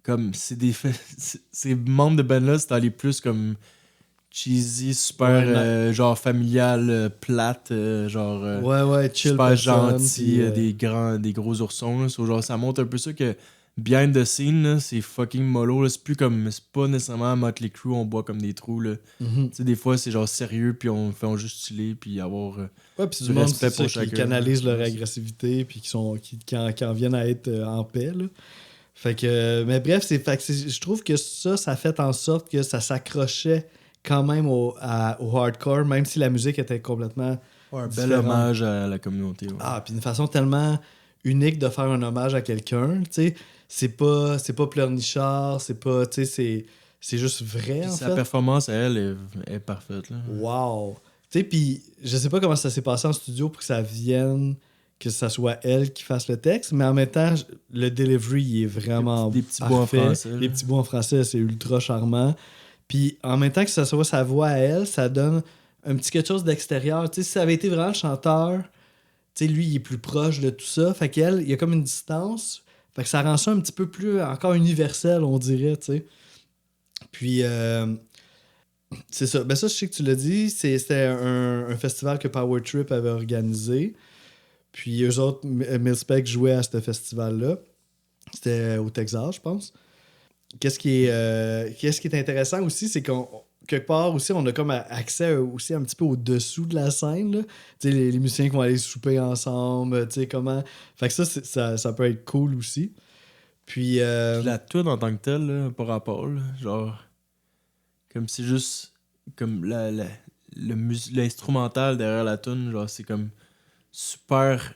comme c'est des ces membres de band là, c'est allé plus comme cheesy, super Ouais, genre familial, plate, genre Ouais, chill super personne, gentil, puis, des gros oursons là. So, genre ça montre un peu ça que behind the scene là, c'est fucking mollo là. C'est pas nécessairement Motley Crue, on boit comme des trous là. mhm. Tu sais, des fois c'est genre sérieux puis on fait juste chiller puis avoir Ouais, puis c'est du du monde respect c'est ça, pour qui chacun. canalisent leur Ouais. agressivité, puis qui en viennent à être en paix, là. Fait que, mais bref, je trouve que ça fait en sorte que ça s'accrochait quand même au hardcore, même si la musique était complètement Ouais, un bel différente. hommage à la communauté. Ouais. Ah, puis une façon tellement unique de faire un hommage à quelqu'un, tu sais. C'est pas pleurnichard, c'est pas, tu sais, c'est juste vrai, Puis en sa fait. performance à elle est parfaite là. Wow! Tu sais, puis je sais pas comment ça s'est passé en studio pour que ça vienne, que ça soit elle qui fasse le texte, mais en même temps, le delivery, il est vraiment Des petits mots en parfait. français, là. Les petits mots en français, c'est ultra charmant. Puis en même temps que ça soit sa voix à elle, ça donne un petit quelque chose d'extérieur. Tu sais, si ça avait été vraiment le chanteur, tu sais, lui, il est plus proche de tout ça. Fait qu'elle, il y a comme une distance. Fait que ça rend ça un petit peu plus, encore universel, on dirait, tu sais. Puis, c'est ça. Ben ça, je sais que tu l'as dit. C'était un festival que Power Trip avait organisé. Puis, eux autres, Millspec jouait à ce festival-là. C'était au Texas, je pense. Qu'est-ce qui est intéressant aussi, c'est qu'on quelque part aussi, on a comme accès aussi un petit peu au-dessous de la scène. Là. Tu sais, les musiciens qui vont aller souper ensemble, tu sais, comment... Fait que ça peut être cool aussi. Puis... Puis la tune en tant que telle, là, par rapport, là, genre, comme c'est juste, comme l'instrumental derrière la tune, genre, c'est comme super,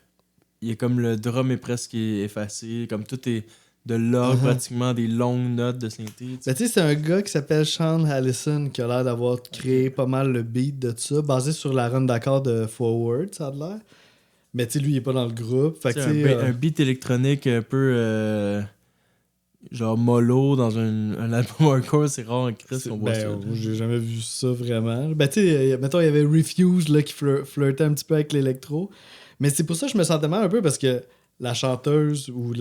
il y a comme le drum est presque effacé, comme tout est de l'orgue, pratiquement des longues notes de synthé. Tu sais. Ben, tu sais, c'est un gars qui s'appelle Sean Allison qui a l'air d'avoir créé pas mal le beat de tout ça, basé sur la run d'accords de Forward, ça a l'air. Mais tu sais, lui, il est pas dans le groupe. Fait que, Tu sais, tu sais, un beat électronique un peu genre mollo dans un album hardcore, c'est rare en Chris qu'on voit ça. là. j'ai jamais vu ça vraiment. Ben, tu sais, mettons, il y avait Refuse là, qui flirtait un petit peu avec l'électro. Mais c'est pour ça que je me sentais mal un peu parce que la chanteuse ou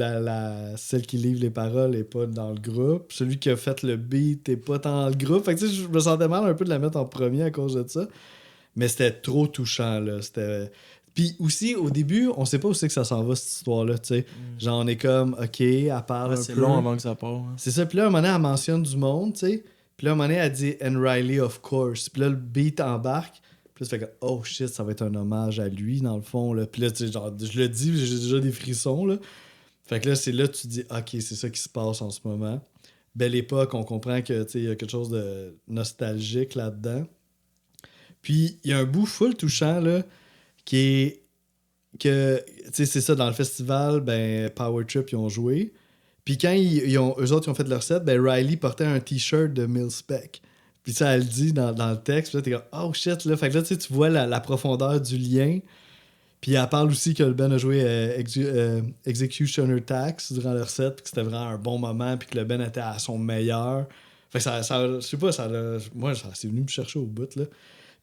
celle qui livre les paroles est pas dans le groupe. Celui qui a fait le beat est pas dans le groupe. Fait que tu sais, je me sentais mal un peu de la mettre en premier à cause de ça. Mais c'était trop touchant, là. Puis aussi, au début, on sait pas où c'est que ça s'en va, cette histoire-là, tu sais. Genre, on est comme, OK, elle parle Ouais, un c'est peu. long avant que ça part. Hein. C'est ça. Puis là, à un moment donné, elle mentionne du monde, tu sais. Puis là, à un moment donné, elle dit « And Riley, of course ». Puis là, le beat embarque. Puis là, ça fait que « Oh shit, ça va être un hommage à lui, dans le fond. » Là. Puis là, tu sais, genre, je le dis, j'ai déjà des frissons, là. Fait que là, c'est là que tu dis « OK, c'est ça qui se passe en ce moment. » Belle époque, on comprend que, tu sais, il y a quelque chose de nostalgique là-dedans. Puis, il y a un bout full touchant, là, qui est que, tu sais, c'est ça, dans le festival, ben, Power Trip, ils ont joué. Puis quand eux autres, ils ont fait leur set, ben, Riley portait un t-shirt de Millspec. Puis ça, elle le dit dans le texte. Puis là, t'es comme, oh shit, là. Fait que là, tu sais, tu vois la profondeur du lien. Puis elle parle aussi que le Ben a joué Executioner Tax durant leur set, puis que c'était vraiment un bon moment, puis que le Ben était à son meilleur. Fait que ça je sais pas, moi, c'est venu me chercher au bout, là.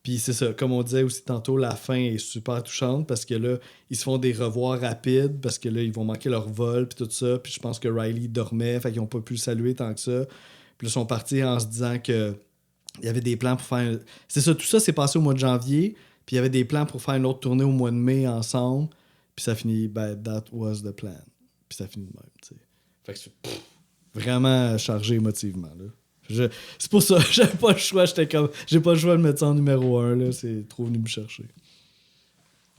Puis c'est ça, comme on disait aussi tantôt, la fin est super touchante parce que là, ils se font des revoirs rapides parce que là, ils vont manquer leur vol puis tout ça. Puis je pense que Riley dormait, fait qu'ils n'ont pas pu le saluer tant que ça. Puis là, ils sont partis en se disant que il y avait des plans pour faire... C'est ça, tout ça s'est passé au mois de janvier, puis il y avait des plans pour faire une autre tournée au mois de mai ensemble, puis ça finit, that was the plan. Puis ça finit de même, tu sais. Fait que c'est vraiment chargé émotivement, là. C'est pour ça, j'avais pas le choix, j'ai pas le choix de mettre ça en numéro 1, là, c'est trop venu me chercher.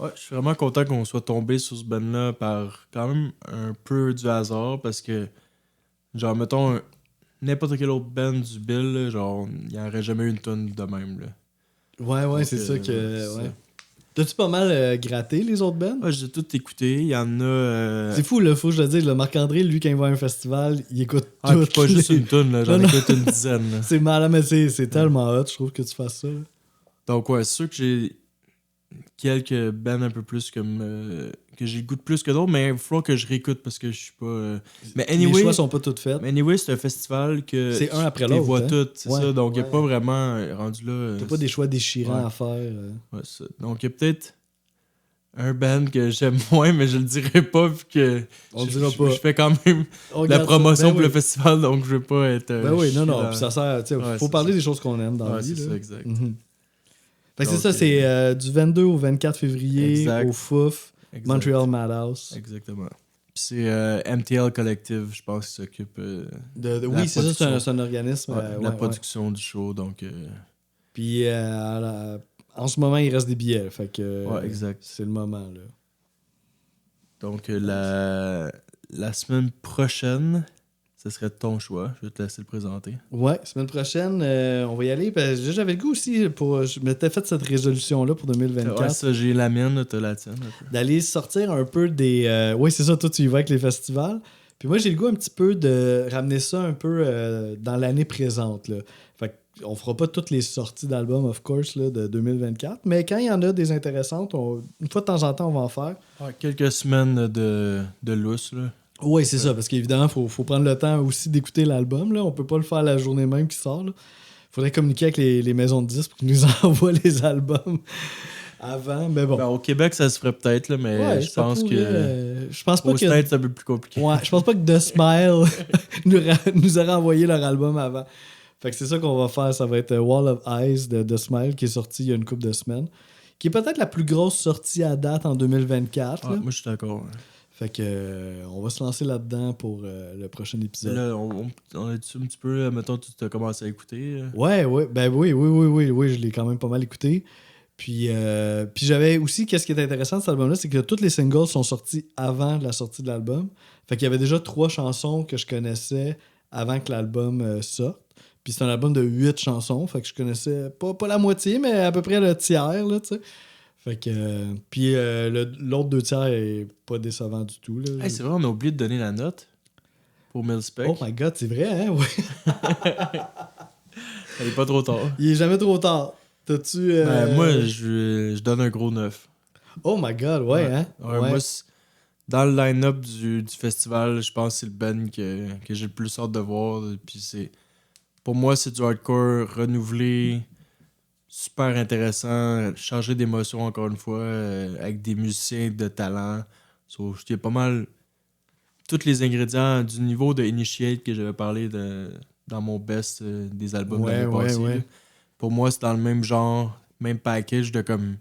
Ouais, je suis vraiment content qu'on soit tombé sur ce band-là par quand même un peu du hasard parce que, genre, mettons, n'importe quel autre band du Bill, là, genre, il n'y aurait jamais eu une tonne de même, là. Ouais, Donc, c'est ça que... c'est Ouais. ça. T'as-tu pas mal gratté les autres bands? Ouais, j'ai tout écouté, il y en a... C'est fou, là, faut que je le dise, le Marc-André, lui, quand il va à un festival, il écoute Ah, puis tout. pas juste une tonne, là, j'en Non, non. écoute une dizaine, là. C'est malade, mais c'est tellement hot, je trouve, que tu fasses ça. Là. Donc, ouais, c'est sûr que j'ai quelques bands un peu plus comme... que j'ai le goût de plus que d'autres, mais il va falloir que je réécoute parce que je suis pas... Mais Les anyway, choix sont pas tous faits. c'est un festival que... C'est un après tu les l'autre, vois hein. toutes, c'est Ouais, ça. Donc, il n'y a ouais. pas vraiment rendu là... T'as pas des choix déchirants Ouais. à faire. Ouais, ça. Donc, il y a peut-être un band que j'aime moins, mais je le dirai pas vu que On le je, dira je- pas. je fais quand même On la garde ça. promotion Ben pour oui. le festival, donc je veux pas être... Ben oui, non, chier non, dans- puis ça sert, tu sais, Ouais, faut c'est parler ça. des choses qu'on aime dans la Ouais, vie. c'est là. ça, exact. Mhm. Fait que c'est Donc, ça, c'est du 22 au 24 février Exact. au FOUF, Exact. Montreal Madhouse. Exactement. Puis c'est MTL Collective, je pense, qui s'occupe Oui, c'est ça, production. c'est un organisme. de la production du show, donc... Puis en ce moment, il reste des billets. Fait que Ouais, exact. c'est le moment. Là. Donc, la semaine prochaine, ce serait ton choix. Je vais te laisser le présenter. Ouais, semaine prochaine, on va y aller. Parce que j'avais le goût aussi, je m'étais fait cette résolution-là pour 2024. Ouais, ça, j'ai la mienne, t'as la tienne. un peu. D'aller sortir un peu des... Oui, c'est ça, toi, tu y vas avec les festivals. Puis moi, j'ai le goût un petit peu de ramener ça un peu dans l'année présente. Là. Fait qu'on fera pas toutes les sorties d'albums, of course, là, de 2024. Mais quand il y en a des intéressantes, une fois de temps en temps, on va en faire. Ouais, quelques semaines de lousse, là. Oui, c'est ça, parce qu'évidemment, il faut prendre le temps aussi d'écouter l'album. Là. On peut pas le faire la journée même qui sort. Il faudrait communiquer avec les maisons de disques pour qu'ils nous envoient les albums avant. Mais bon. Ben, au Québec, ça se ferait peut-être, là, mais Ouais, je ça pense pourrait, que... je pense pas Aux que... States, c'est un peu plus compliqué. Ouais, je pense pas que The Smile nous aurait envoyé leur album avant. Fait que c'est ça qu'on va faire. Ça va être Wall of Eyes de The Smile qui est sorti il y a une couple de semaines. Qui est peut-être la plus grosse sortie à date en 2024. Ouais, là. moi, je suis d'accord. Ouais. Fait que on va se lancer là-dedans pour le prochain épisode. Là, on est-tu un petit peu... Mettons, tu as commencé à écouter. Ouais, ben oui, je l'ai quand même pas mal écouté. Puis j'avais aussi, qu'est-ce qui est intéressant de cet album-là, c'est que tous les singles sont sortis avant la sortie de l'album. Fait qu'il y avait déjà 3 chansons que je connaissais avant que l'album sorte. Puis c'est un album de 8 chansons, fait que je connaissais pas la moitié, mais à peu près le tiers, là, tu sais. Fait que... puis l'autre 2 tiers est pas décevant du tout, là. Hey, c'est vrai, on a oublié de donner la note pour Milspec. Oh my God, c'est vrai, hein? Ouais. Elle est pas trop tard. Il est jamais trop tard. T'as-tu... Ben, moi, je donne un gros 9. Oh my God, ouais, hein? Ouais, moi, dans le line-up du festival, je pense que c'est le band que j'ai le plus hâte de voir. Puis pour moi, c'est du hardcore renouvelé, super intéressant, chargé d'émotions encore une fois, avec des musiciens de talent. So, il y a pas mal tous les ingrédients du niveau de Initiate que j'avais parlé dans mon best des albums de l'année passée. ouais. là. Pour moi, c'est dans le même genre, même package de comme...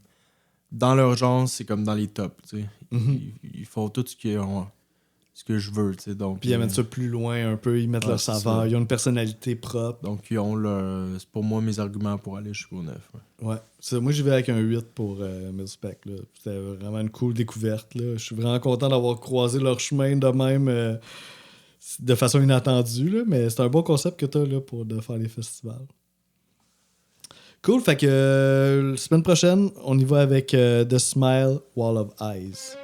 Dans leur genre, c'est comme dans les tops, tu sais. Mhm. Ils font tout ce que je veux, tu sais. Donc, Puis ils amènent ça plus loin un peu, ils mettent Ouais, leur c'est saveur, ça. ils ont une personnalité propre. Donc, ils ont c'est pour moi mes arguments pour aller jusqu'au 9. Ouais. Ouais. Moi, j'y vais avec un 8 pour Milspec. Là. C'était vraiment une cool découverte. Là. Je suis vraiment content d'avoir croisé leur chemin de même de façon inattendue. Là. Mais c'est un bon concept que tu as pour de faire les festivals. Cool. Fait que la semaine prochaine, on y va avec The Smile Wall of Eyes.